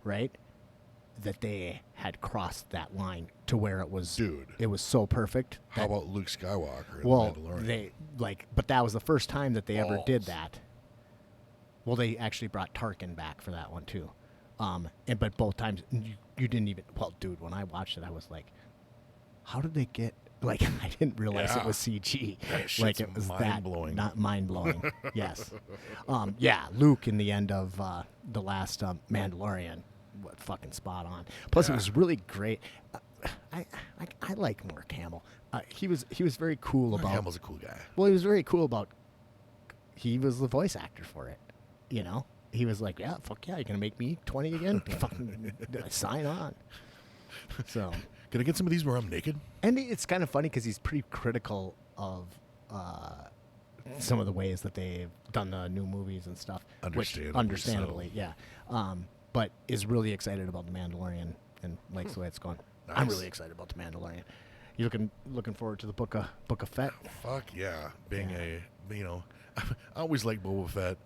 right? That they had crossed that line to where it was so perfect. How about Luke Skywalker? Well, Mandalorian? but that was the first time that they ever did that. Well, they actually brought Tarkin back for that one too. But both times you didn't even. Well, dude, when I watched it, I was like, how did they get? Like, I didn't realize it was CG. Like, it was mind-blowing. Not mind-blowing. Yes. Luke in the end of the last Mandalorian, what fucking spot on. Plus, it was really great. I like Mark Hamill. He was very cool Mark about. Hamill's a cool guy. Well, he was very cool about. He was the voice actor for it. You know, he was like, yeah, fuck yeah, you're gonna make me 20 again? Fucking sign on. So. Can I get some of these where I'm naked? And it's kind of funny because he's pretty critical of some of the ways that they've done the new movies and stuff. Understandably, yeah. But is really excited about The Mandalorian and likes the way it's going. Nice. I'm really excited about The Mandalorian. You looking forward to the Book of Fett? Fuck yeah. Being I always liked Boba Fett,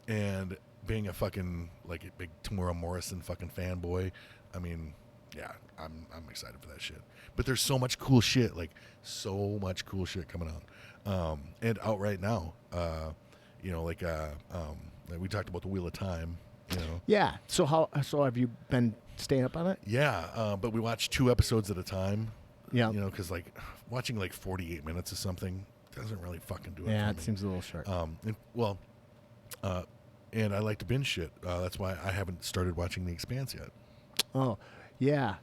and being a fucking, like, a big Tamora Morrison fucking fanboy, I mean... Yeah, I'm excited for that shit. But there's so much cool shit, coming out, and out right now. Like we talked about the Wheel of Time. Yeah. So have you been staying up on it? Yeah, but we watch 2 episodes at a time. Yeah. Because like watching like 48 minutes of something doesn't really fucking do it. Yeah, for it me. seems a little short. And I like to binge shit. That's why I haven't started watching The Expanse yet. Oh. Yeah,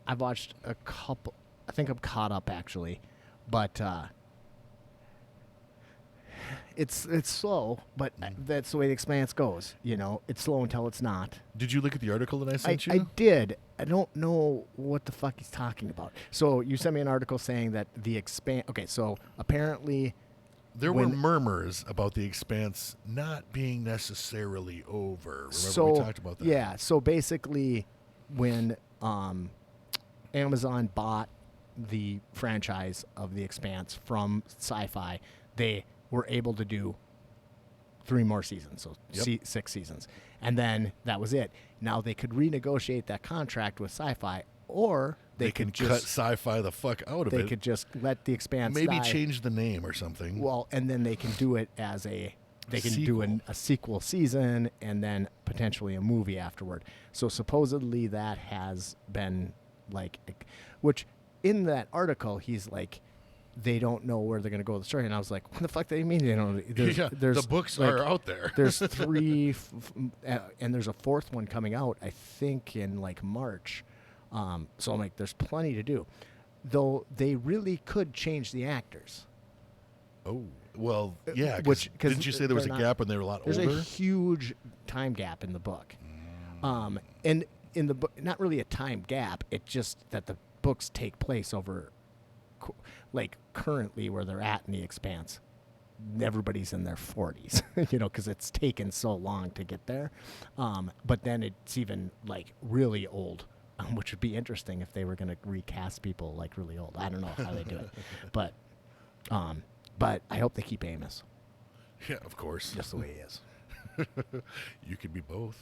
I've watched a couple. I think I'm caught up actually, but it's slow. But that's the way The Expanse goes. It's slow until it's not. Did you look at the article that I sent you? I did. I don't know what the fuck he's talking about. So you sent me an article saying that The Expanse. Okay, so apparently. There were murmurs about The Expanse not being necessarily over. Remember we talked about that? Yeah. So basically. When Amazon bought the franchise of The Expanse from Sci-Fi, they were able to do 3 more seasons, so 6 seasons. And then that was it. Now they could renegotiate that contract with Sci-Fi, or they could just cut Sci-Fi the fuck out of it. They could just let The Expanse maybe die. Change the name or something. Well, and then they can do it as a sequel season and then potentially a movie afterward. So supposedly that has been which in that article he's like, they don't know where they're going to go with the story. And I was like, what the fuck do you mean they don't? The books are out there. There's 3, and there's a 4th one coming out, I think, in March. So I'm like, there's plenty to do. Though they really could change the actors. Oh. Well, yeah, didn't you say there was a gap when they were a lot older? There's a huge time gap in the book. And in the book, not really a time gap, it's just that the books take place over, currently where they're at in The Expanse. Everybody's in their 40s, because it's taken so long to get there. But then it's even, really old, which would be interesting if they were going to recast people, really old. I don't know how they do it. But I hope they keep Amos. Yeah, of course. Just the way he is. You could be both.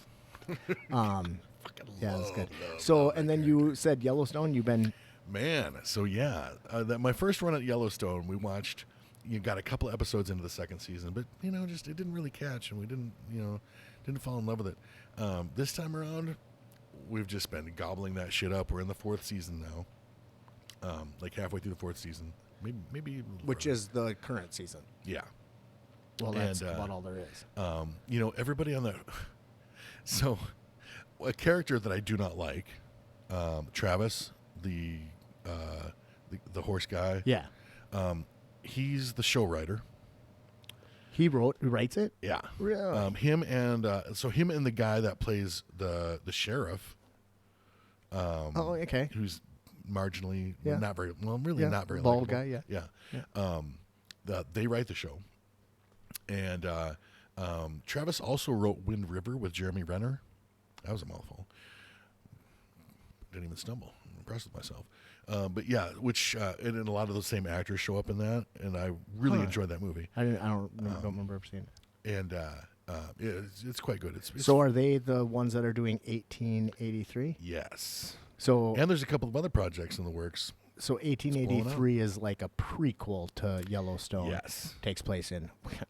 That's good. So, and then you said Yellowstone. You've been... Man, so yeah. My first run at Yellowstone, we watched... You got a couple episodes into the 2nd season, but, just it didn't really catch, and we didn't fall in love with it. This time around, we've just been gobbling that shit up. We're in the 4th season now. Halfway through the 4th season. Maybe which is the current season. Yeah. Well, that's about all there is. Everybody on the... So, a character that I do not like, Travis, the horse guy. Yeah. He's the show writer. He writes it? Yeah. Really? Him and the guy that plays the sheriff. Okay. Who's marginally not very bald likable. Guy. Yeah. They write the show, and Travis also wrote Wind River with Jeremy Renner. That was a mouthful. Didn't even stumble. I'm impressed with myself. But yeah, which and a lot of those same actors show up in that, and I really enjoyed that movie. I don't remember ever seeing it. And it's quite good. It's so are they the ones that are doing 1883? Yes. So and there's a couple of other projects in the works. So 1883 is like a prequel to Yellowstone. Yes. Takes place in,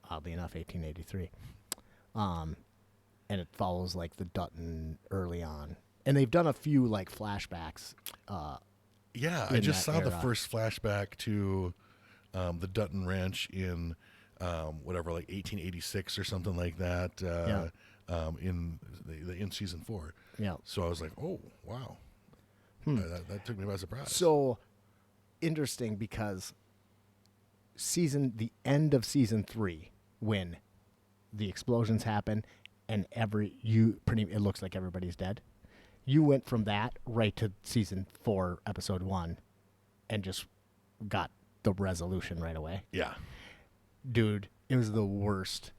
oddly enough, 1883. and it follows like the Dutton early on, and they've done a few like flashbacks. I just saw the first flashback to the Dutton Ranch in whatever, like 1886 or something like that. In season 4. Yeah. So I was like, oh wow, that took me by surprise. So interesting, because the end of season 3, when the explosions happen and it looks like everybody's dead. You went from that right to season 4, episode 1, and just got the resolution right away. Yeah. Dude, it was the worst.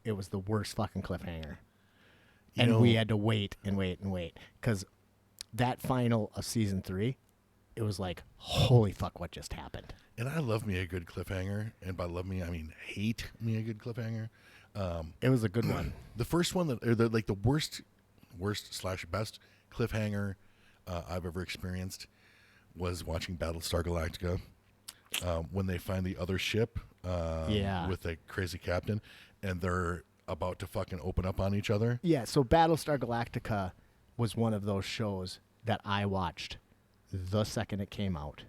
It was the worst fucking cliffhanger. We had to wait and wait and wait, because that final of season 3, it was like, holy fuck, what just happened? And I love me a good cliffhanger, and by love me, I mean hate me a good cliffhanger. It was a good one. The first one the worst / best cliffhanger I've ever experienced was watching Battlestar Galactica, when they find the other ship with the crazy captain, and they're about to fucking open up on each other. Yeah, so Battlestar Galactica was one of those shows that I watched the second it came out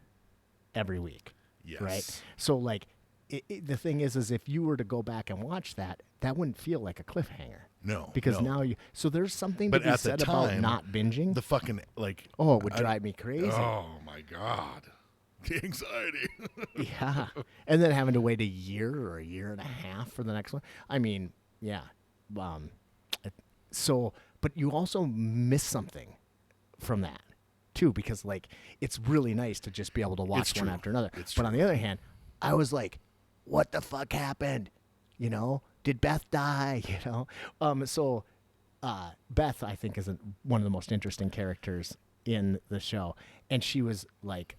every week. Yes. Right? So, like, the thing is if you were to go back and watch that wouldn't feel like a cliffhanger. No. Because now so there's something to be said about not binging. The fucking, like... Oh, it would drive me crazy. Oh, my God. The anxiety. Yeah. And then having to wait a year or a year and a half for the next one. I mean, yeah. But you also miss something from that, too, because, like, it's really nice to just be able to watch one after another. But on the other hand, I was like, what the fuck happened? Did Beth die? So Beth, I think, is one of the most interesting characters in the show. And she was like,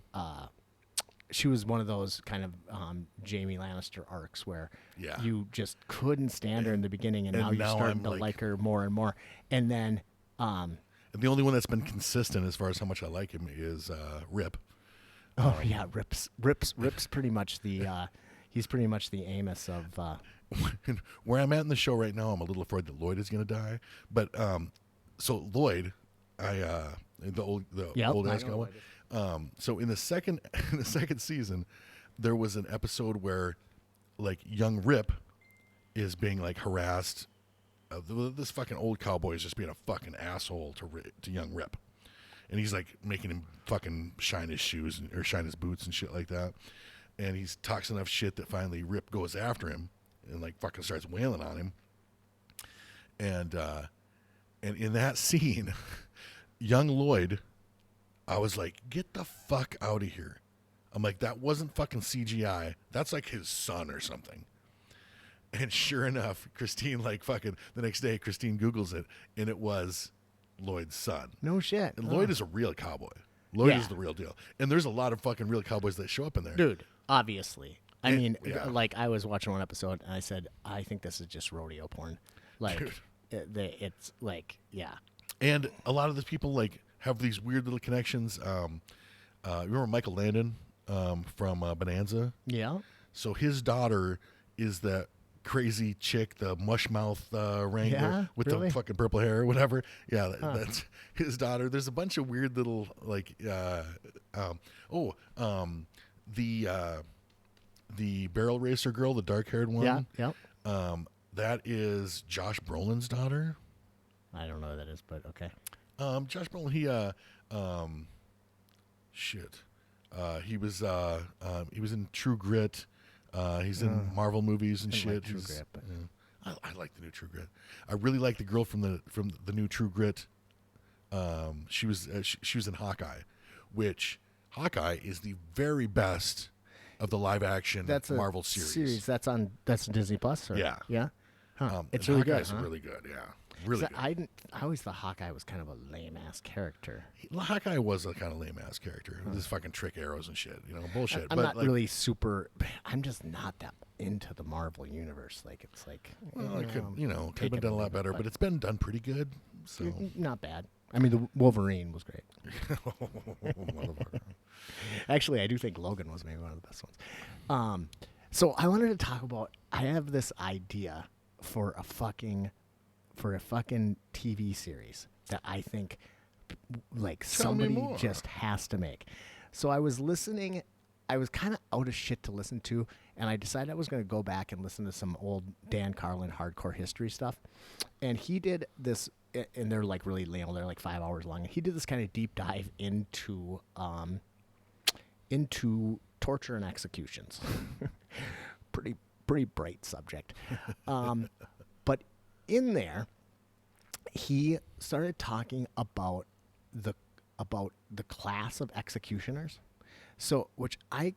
she was one of those kind of Jaime Lannister arcs where you just couldn't stand her in the beginning, and now you're starting to like her more and more. And then... and the only one that's been consistent as far as how much I like him is Rip. Oh, yeah, Rip's pretty much the... he's pretty much the Amos of... Where I'm at in the show right now, I'm a little afraid that Lloyd is going to die. But so Lloyd, the old ass guy. So in the second season, there was an episode where, like, young Rip is being like harassed. This fucking old cowboy is just being a fucking asshole to young Rip, and he's like making him fucking shine his shoes or shine his boots and shit like that. And he talks enough shit that finally Rip goes after him and like fucking starts wailing on him. And in that scene, young Lloyd, I was like, get the fuck out of here. I'm like, that wasn't fucking CGI. That's like his son or something. And sure enough, Christine, like fucking the next day, Christine Googles it, and it was Lloyd's son. No shit. And Lloyd is a real cowboy. Lloyd is the real deal. And there's a lot of fucking real cowboys that show up in there. Dude, obviously. I mean, like, I was watching one episode, and I said, I think this is just rodeo porn. Like, it's like, yeah. And a lot of the people, like, have these weird little connections. Remember Michael Landon from Bonanza? Yeah. So his daughter is that crazy chick, the mush mouth wrangler with the fucking purple hair or whatever. Yeah, that's his daughter. There's a bunch of weird little, like, the barrel racer girl, the dark-haired one. Yeah, that is Josh Brolin's daughter. I don't know who that is, but okay. Josh Brolin, he was in True Grit. He's in Marvel movies and shit. Like True Grit, but I like the new True Grit. I really like the girl from the new True Grit. She was in Hawkeye, which Hawkeye is the very best of the live action Marvel series. That's Disney Plus. Or? Yeah. Huh. It's really Hawkeye's good. Really good. Yeah. Really good. I always thought Hawkeye was kind of a lame ass character. Hawkeye was a kind of lame ass character. This fucking trick arrows and shit, bullshit. I'm not really super. I'm just not that into the Marvel universe. Like, it's like, well, it could have been done a lot better, but it's been done pretty good. So not bad. I mean, the Wolverine was great. Actually, I do think Logan was maybe one of the best ones. So I wanted to talk about. I have this idea for a fucking for a fucking TV series that I think like somebody just has to make. So I was listening. I was kind of out of shit to listen to, and I decided I was going to go back and listen to some old Dan Carlin hardcore history stuff. And he did this, and they're like really, they're like 5 hours long. And he did this kind of deep dive into torture and executions. pretty bright subject. But in there, he started talking about the class of executioners. So, which I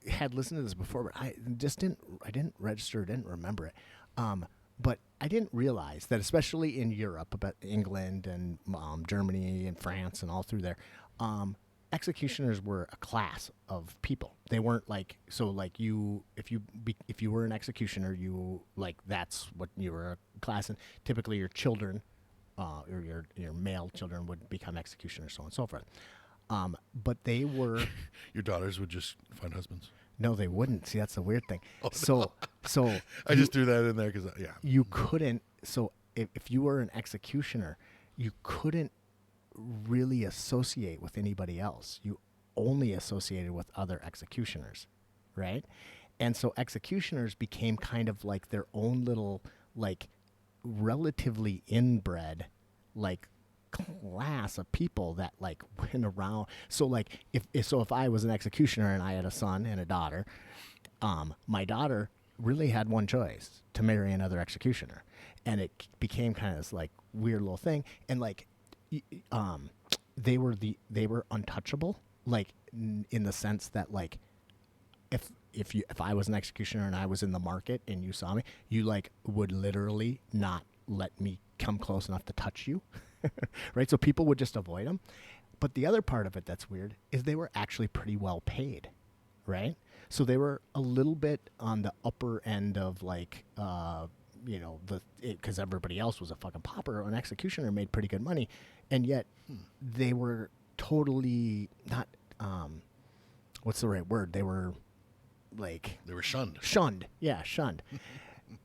had listened to this before, but I didn't register, didn't remember it. But I didn't realize that, especially in Europe, about England and Germany and France and all through there, executioners were a class of people. They weren't like, so like you, if you were an executioner, you like, that's what you were a class. And typically your children, or your male children would become executioners, so on and so forth. But they were... Your daughters would just find husbands? No, they wouldn't. See, that's the weird thing. Oh, so I just threw that in there because, yeah. You couldn't... So if you were an executioner, you couldn't really associate with anybody else. You only associated with other executioners, right? And so executioners became kind of like their own little, like, relatively inbred, like, class of people that like went around. So like if I was an executioner and I had a son and a daughter, my daughter really had one choice: to marry another executioner. And it became kind of this like weird little thing. And like they were untouchable, like in the sense that like if I was an executioner and I was in the market and you saw me, you like would literally not let me come close enough to touch you. Right? So people would just avoid them. But the other part of it that's weird is they were actually pretty well paid, right? So they were a little bit on the upper end of like, because everybody else was a fucking pauper. An executioner made pretty good money. And yet they were totally not, what's the right word? They were like... They were shunned. Shunned. Yeah, shunned.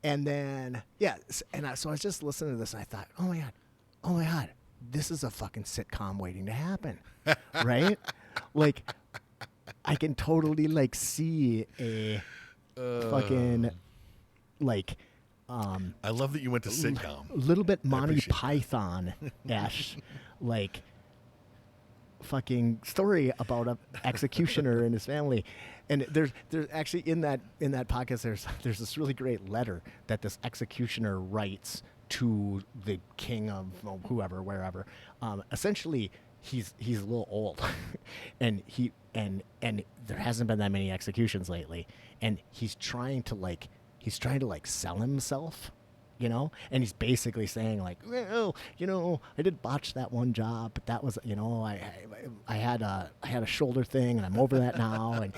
And then, so I was just listening to this and I thought, oh my God, this is a fucking sitcom waiting to happen, right? Like, I can totally, like, see a fucking, like... I love that you went to sitcom. A little bit Monty Python-esque, like, fucking story about a executioner and his family. And there's actually in that podcast, there's this really great letter that this executioner writes to the king of whoever, wherever. Essentially, he's a little old, and there hasn't been that many executions lately, and he's trying to sell himself, you know, and he's basically saying like, well, you know, I did botch that one job, but that was, you know, I had a shoulder thing, and I'm over that now,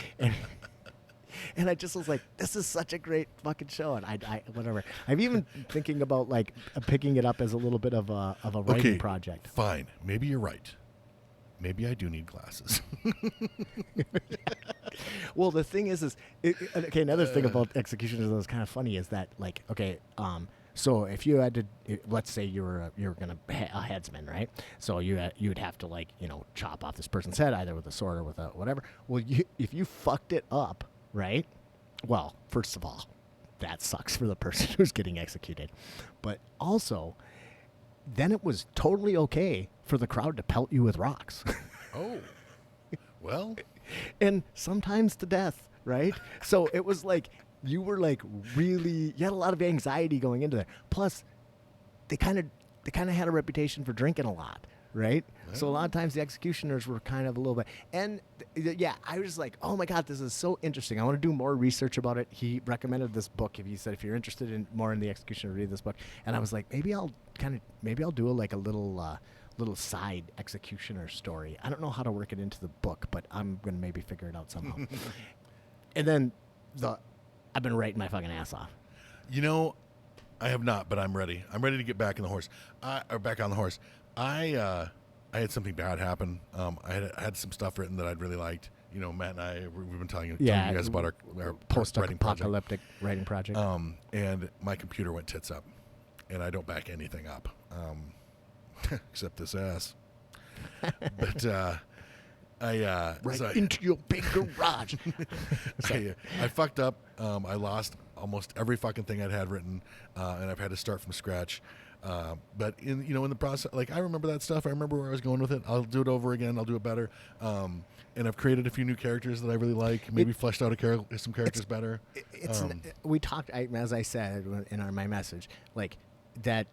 and I just was like, this is such a great fucking show. And I whatever. I'm even thinking about like picking it up as a little bit of a writing project. Fine. Maybe you're right. Maybe I do need glasses. Well, the thing is another thing about executions that was kind of funny is that like, okay, so if you had to, let's say you're gonna a headsman, right? So you would have to like, you know, chop off this person's head either with a sword or with a whatever. Well, if you fucked it up, right? Well, first of all, that sucks for the person who's getting executed. But also, then it was totally okay for the crowd to pelt you with rocks. Oh, well. And sometimes to death, right? So it was like, you were like really, you had a lot of anxiety going into there. Plus, they kind of had a reputation for drinking a lot. Right? Yeah. So a lot of times the executioners were kind of a little bit, and I was like, oh my God, this is so interesting. I want to do more research about it. He recommended this book. He said, if you're interested in more in the executioner, read this book. And I was like, maybe I'll do a little side executioner story. I don't know how to work it into the book, but I'm going to maybe figure it out somehow. And then I've been writing my fucking ass off. You know, I have not, but I'm ready. I'm ready to get back on the horse. I had something bad happen. I had some stuff written that I'd really liked. You know, Matt and I, we've been telling you guys about our post-apocalyptic writing project. And my computer went tits up. and I don't back anything up, except this ass. But into your big garage. I fucked up. I lost almost every fucking thing I'd had written, and I've had to start from scratch. But in the process, like I remember that stuff. I remember where I was going with it. I'll do it over again. I'll do it better. And I've created a few new characters that I really like. Maybe fleshed out some characters better. We talked, as I said in my message, like that.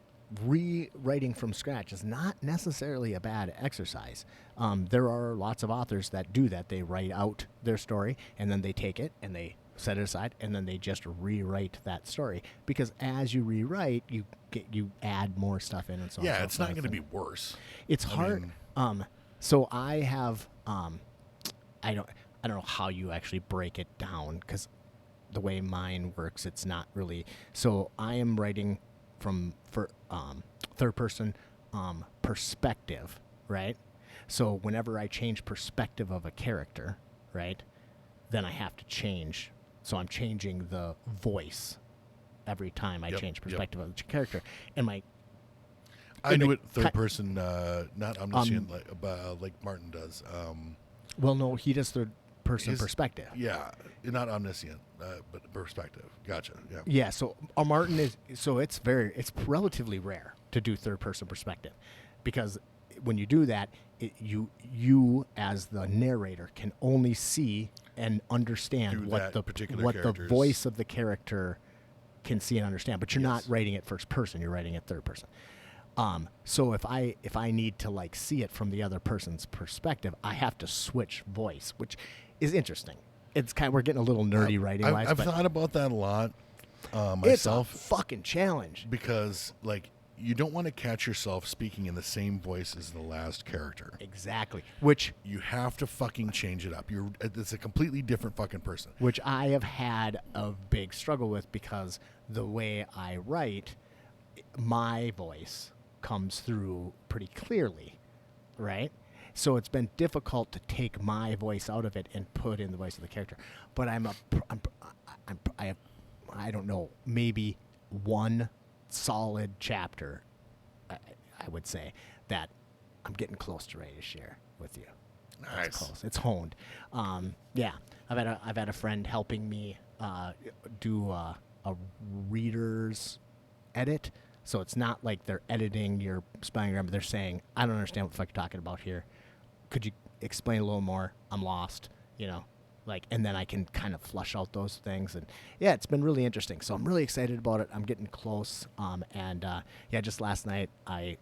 Rewriting from scratch is not necessarily a bad exercise. There are lots of authors that do that. They write out their story and then they take it and they set it aside and then they just rewrite that story, because as you rewrite, you add more stuff in and so on. Yeah, it's not going to be worse. It's hard. So I have I don't know how you actually break it down, because the way mine works, it's not really. So I am writing from third person perspective, right? So whenever I change perspective of a character, right, then I have to change. So I'm changing the voice every time I change perspective of the character. And I do it third person, not omniscient like Martin does. Well, no, he does third person perspective. Yeah, not omniscient, but perspective. Gotcha. Yeah. Yeah. So Martin is. So it's relatively rare to do third person perspective, because when you do that, you as the narrator can only see and understand what the voice of the character can see and understand. But you're not writing it first person. You're writing it third person. So if I need to like see it from the other person's perspective, I have to switch voice, which is interesting. It's we're getting a little nerdy writing wise. I've thought about that a lot myself. It's a fucking challenge, because like you don't want to catch yourself speaking in the same voice as the last character. Exactly. Which you have to fucking change it up. It's a completely different fucking person. Which I have had a big struggle with, because the way I write, my voice comes through pretty clearly, right? So it's been difficult to take my voice out of it and put in the voice of the character. But I don't know, maybe one solid chapter, I would say, that I'm getting close to ready to share with you. Nice. It's close. It's honed. Yeah, I've had a friend helping me do a reader's edit. So it's not like they're editing your spelling grammar. They're saying, I don't understand what the fuck you're talking about here. Could you explain a little more? I'm lost, and then I can kind of flush out those things. And yeah, it's been really interesting. So I'm really excited about it. I'm getting close. Just last night I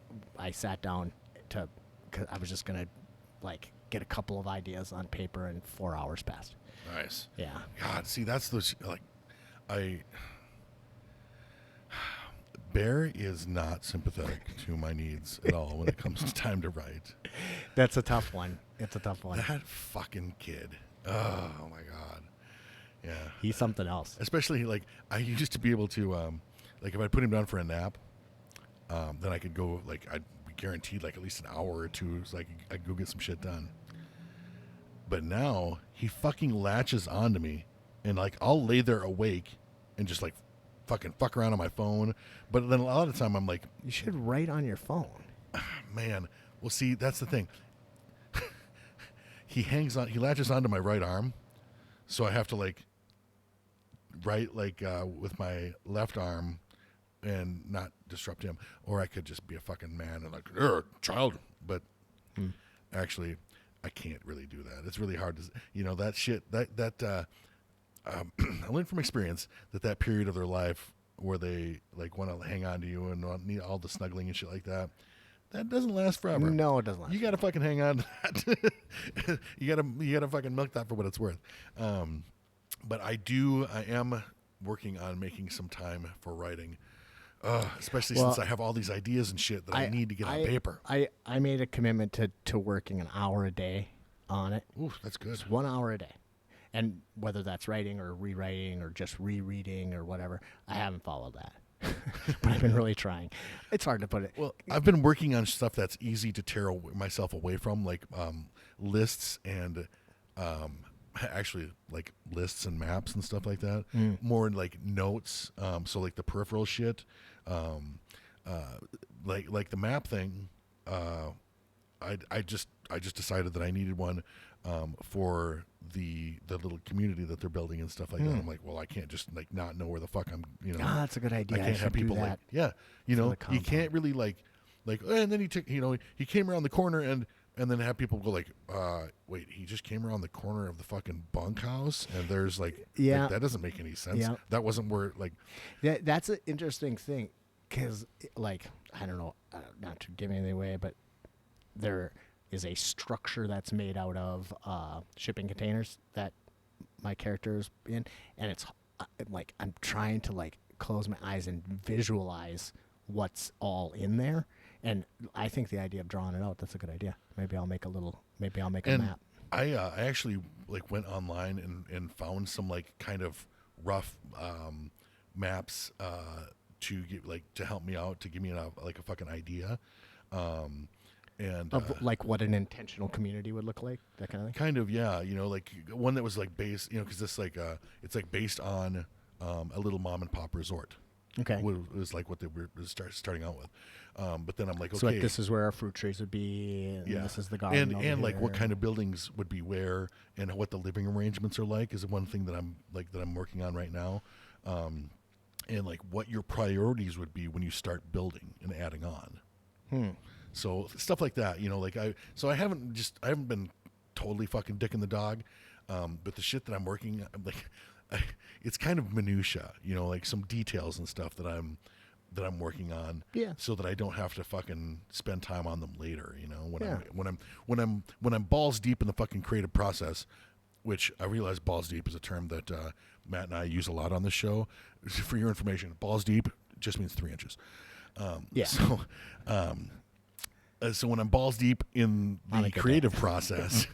sat down cause I was just going to get a couple of ideas on paper, and 4 hours passed. Nice. Yeah. God, see, that's those, Bear is not sympathetic to my needs at all when it comes to time to write. That's a tough one. It's a tough one. That fucking kid. Oh my God. Yeah. He's something else. Especially I used to be able to, if I put him down for a nap, then I could go, I'd be guaranteed at least an hour or two, so I could go get some shit done. But now he fucking latches onto me, and I'll lay there awake and just fucking fuck around on my phone. But then a lot of the time I'm like, you should write on your phone. Man, well, see, that's the thing. He latches onto my right arm, so I have to write with my left arm and not disrupt him. Or I could just be a fucking man and child. But actually, I can't really do that. It's really hard to, that shit, I learned from experience that period of their life where they want to hang on to you and need all the snuggling and shit like that, that doesn't last forever. No, it doesn't last. You got to fucking hang on to that. you got to fucking milk that for what it's worth. But I am working on making some time for writing, especially since I have all these ideas and shit that I need to get on paper. I made a commitment to working an hour a day on it. Ooh, that's good. Just 1 hour a day. And whether that's writing or rewriting or just rereading or whatever, I haven't followed that. But I've been really trying. It's hard to put it. Well, I've been working on stuff that's easy to tear myself away from, lists and actually lists and maps and stuff like that. More in notes, so the peripheral shit. like the map thing. I just decided that I needed one for the little community that they're building and stuff like that. I'm like, well, I can't just like not know where the fuck I'm. That's a good idea. I can't have people like, you can't really like, and then he came around the corner and then have people go like, wait, he just came around the corner of the fucking bunkhouse and there's like that doesn't make any sense. Yeah. That wasn't where like. That's an interesting thing because like I don't know, not to give anything away, but there is a structure that's made out of shipping containers that my character is in, and it's like I'm trying to like close my eyes and visualize what's all in there. And I think the idea of drawing it out, that's a good idea. Maybe I'll make a map. I actually like went online and found some like kind of rough maps to get like to help me out, to give me like a fucking idea. And of like what an intentional community would look like, that kind of thing. Kind of, yeah. Like one that was like based, because this like it's like based on a little mom and pop resort. Okay, it was like what they were starting out with. But then I'm like, okay, so like this is where our fruit trees would be, and this is the garden, and like what kind of buildings would be where, and what the living arrangements are like is one thing that I'm working on right now. And like what your priorities would be when you start building and adding on. So stuff like that, like I haven't been totally fucking dick in the dog, but the shit that I'm working, like, it's kind of minutia, like some details and stuff that I'm working on, so that I don't have to fucking spend time on them later, when I'm balls deep in the fucking creative process, which I realize balls deep is a term that Matt and I use a lot on the show. For your information, balls deep just means 3 inches. So when I'm balls deep in the creative process,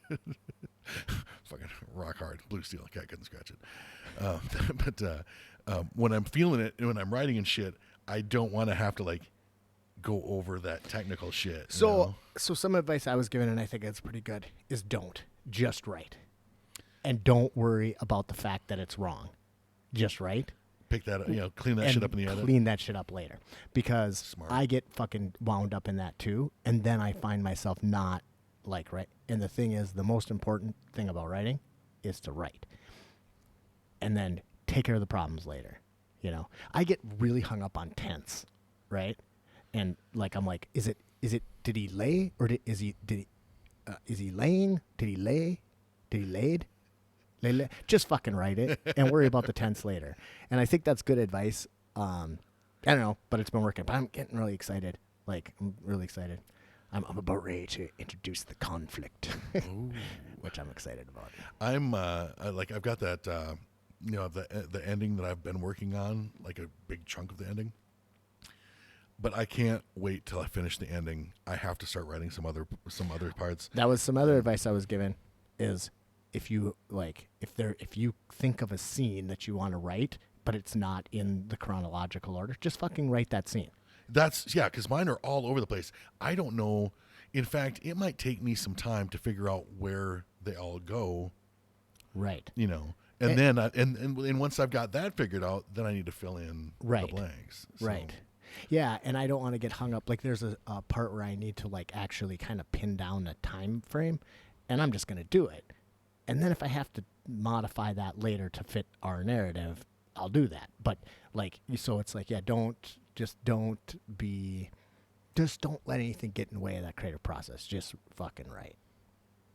fucking rock hard, blue steel, cat couldn't scratch it. But when I'm feeling it, when I'm writing and shit, I don't want to have to like go over that technical shit. So some advice I was given, and I think it's pretty good, is just write, and don't worry about the fact that it's wrong. Just write. Pick that up, clean that shit up in the edit. Clean that shit up later, because Smart. I get fucking wound up in that too, and then I find myself not like right. And the thing is, the most important thing about writing is to write, and then take care of the problems later. I get really hung up on tense, right? And like I'm like, is it? Did he lay or is he laying? Did he lay? Did he laid? Just fucking write it and worry about the tense later. And I think that's good advice. I don't know, but it's been working. But I'm getting really excited. I'm really excited. I'm about ready to introduce the conflict, which I'm excited about. I've got that, the ending that I've been working on, like a big chunk of the ending. But I can't wait till I finish the ending. I have to start writing some other parts. That was some other advice I was given, is if you if you think of a scene that you want to write, but it's not in the chronological order, just fucking write that scene. Because mine are all over the place. I don't know. In fact, it might take me some time to figure out where they all go. Right. And then and once I've got that figured out, then I need to fill in the blanks. So. Right. Yeah, and I don't want to get hung up. Like there's a part where I need to like actually kind of pin down a time frame, and I'm just going to do it. And then if I have to modify that later to fit our narrative, I'll do that. But so it's like, don't let anything get in the way of that creative process. Just fucking write.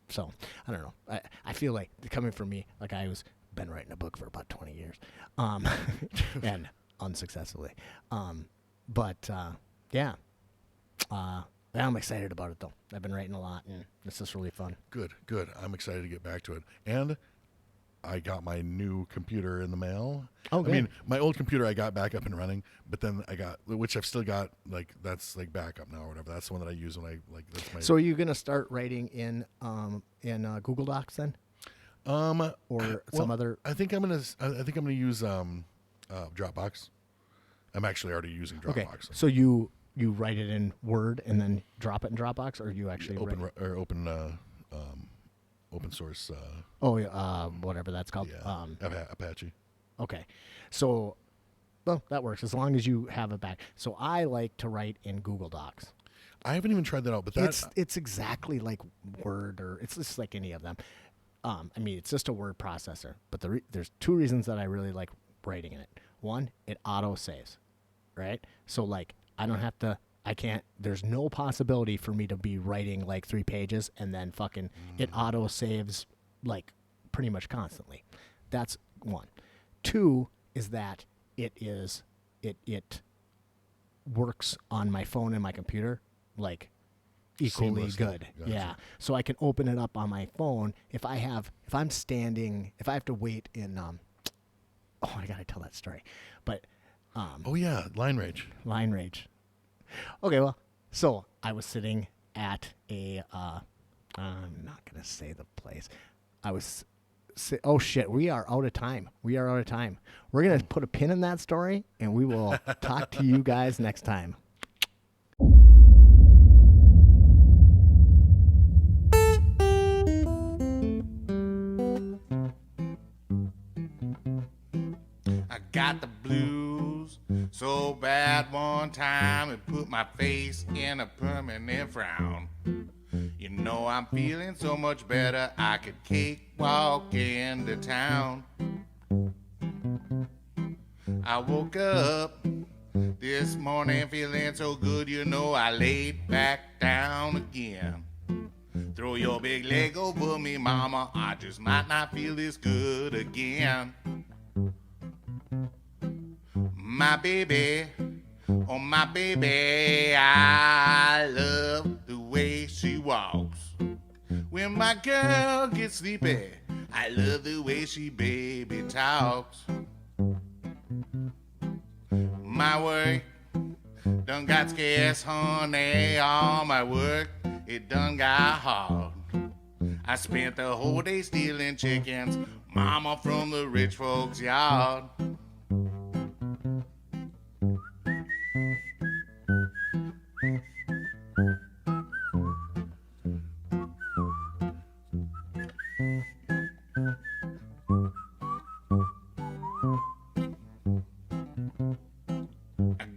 So I don't know. I feel like coming from me, like been writing a book for about 20 years, and unsuccessfully. I'm excited about it though. I've been writing a lot, and this is really fun. Good. I'm excited to get back to it. And I got my new computer in the mail. Oh, good. I mean, my old computer I got back up and running, but then which I've still got, that's backup now or whatever. That's the one that I use when I that's my. So are you gonna start writing in Google Docs then? Or some other? I think I'm gonna use Dropbox. I'm actually already using Dropbox. Okay. So you write it in Word and then drop it in Dropbox, or you actually open source. Whatever that's called. Yeah, Apache. Okay. So, Well, that works as long as you have it back. So I like to write in Google Docs. I haven't even tried that out, but it's exactly like Word, or it's just like any of them. I mean, it's just a word processor. But there's two reasons that I really like writing in it. One, it auto saves, right? So like I don't have to. I can't. There's no possibility for me to be writing like 3 pages and then fucking it auto saves like pretty much constantly. That's one. Two is that it works on my phone and my computer like equally good. Gotcha. Yeah. So I can open it up on my phone if I'm standing, if I have to wait in I got to tell that story. But line rage. Okay, well, so I was sitting at a I'm not going to say the place. Oh shit, we are out of time. We're going to put a pin in that story and we will talk to you guys next time. Got the blues so bad one time it put my face in a permanent frown. You know I'm feeling so much better I could cakewalk into town. I woke up this morning feeling so good, you know I laid back down again. Throw your big leg over me, mama, I just might not feel this good again. My baby, oh my baby, I love the way she walks. When my girl gets sleepy, I love the way she baby talks. My work done got scarce, honey, all my work, it done got hard. I spent the whole day stealing chickens, mama, from the rich folks' yard.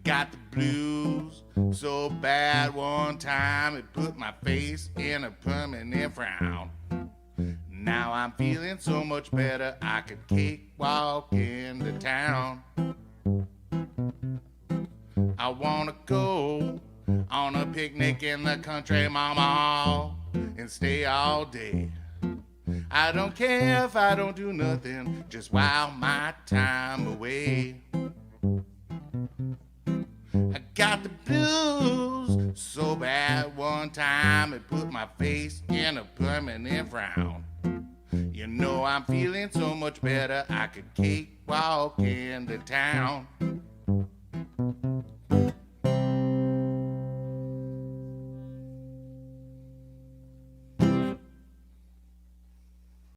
Got the blues so bad one time it put my face in a permanent frown. Now I'm feeling so much better I could cakewalk into town. I wanna go on a picnic in the country, mama, and stay all day. I don't care if I don't do nothing, just while my time away. I got the blues so bad one time it put my face in a permanent frown. You know I'm feeling so much better I could cakewalk into town.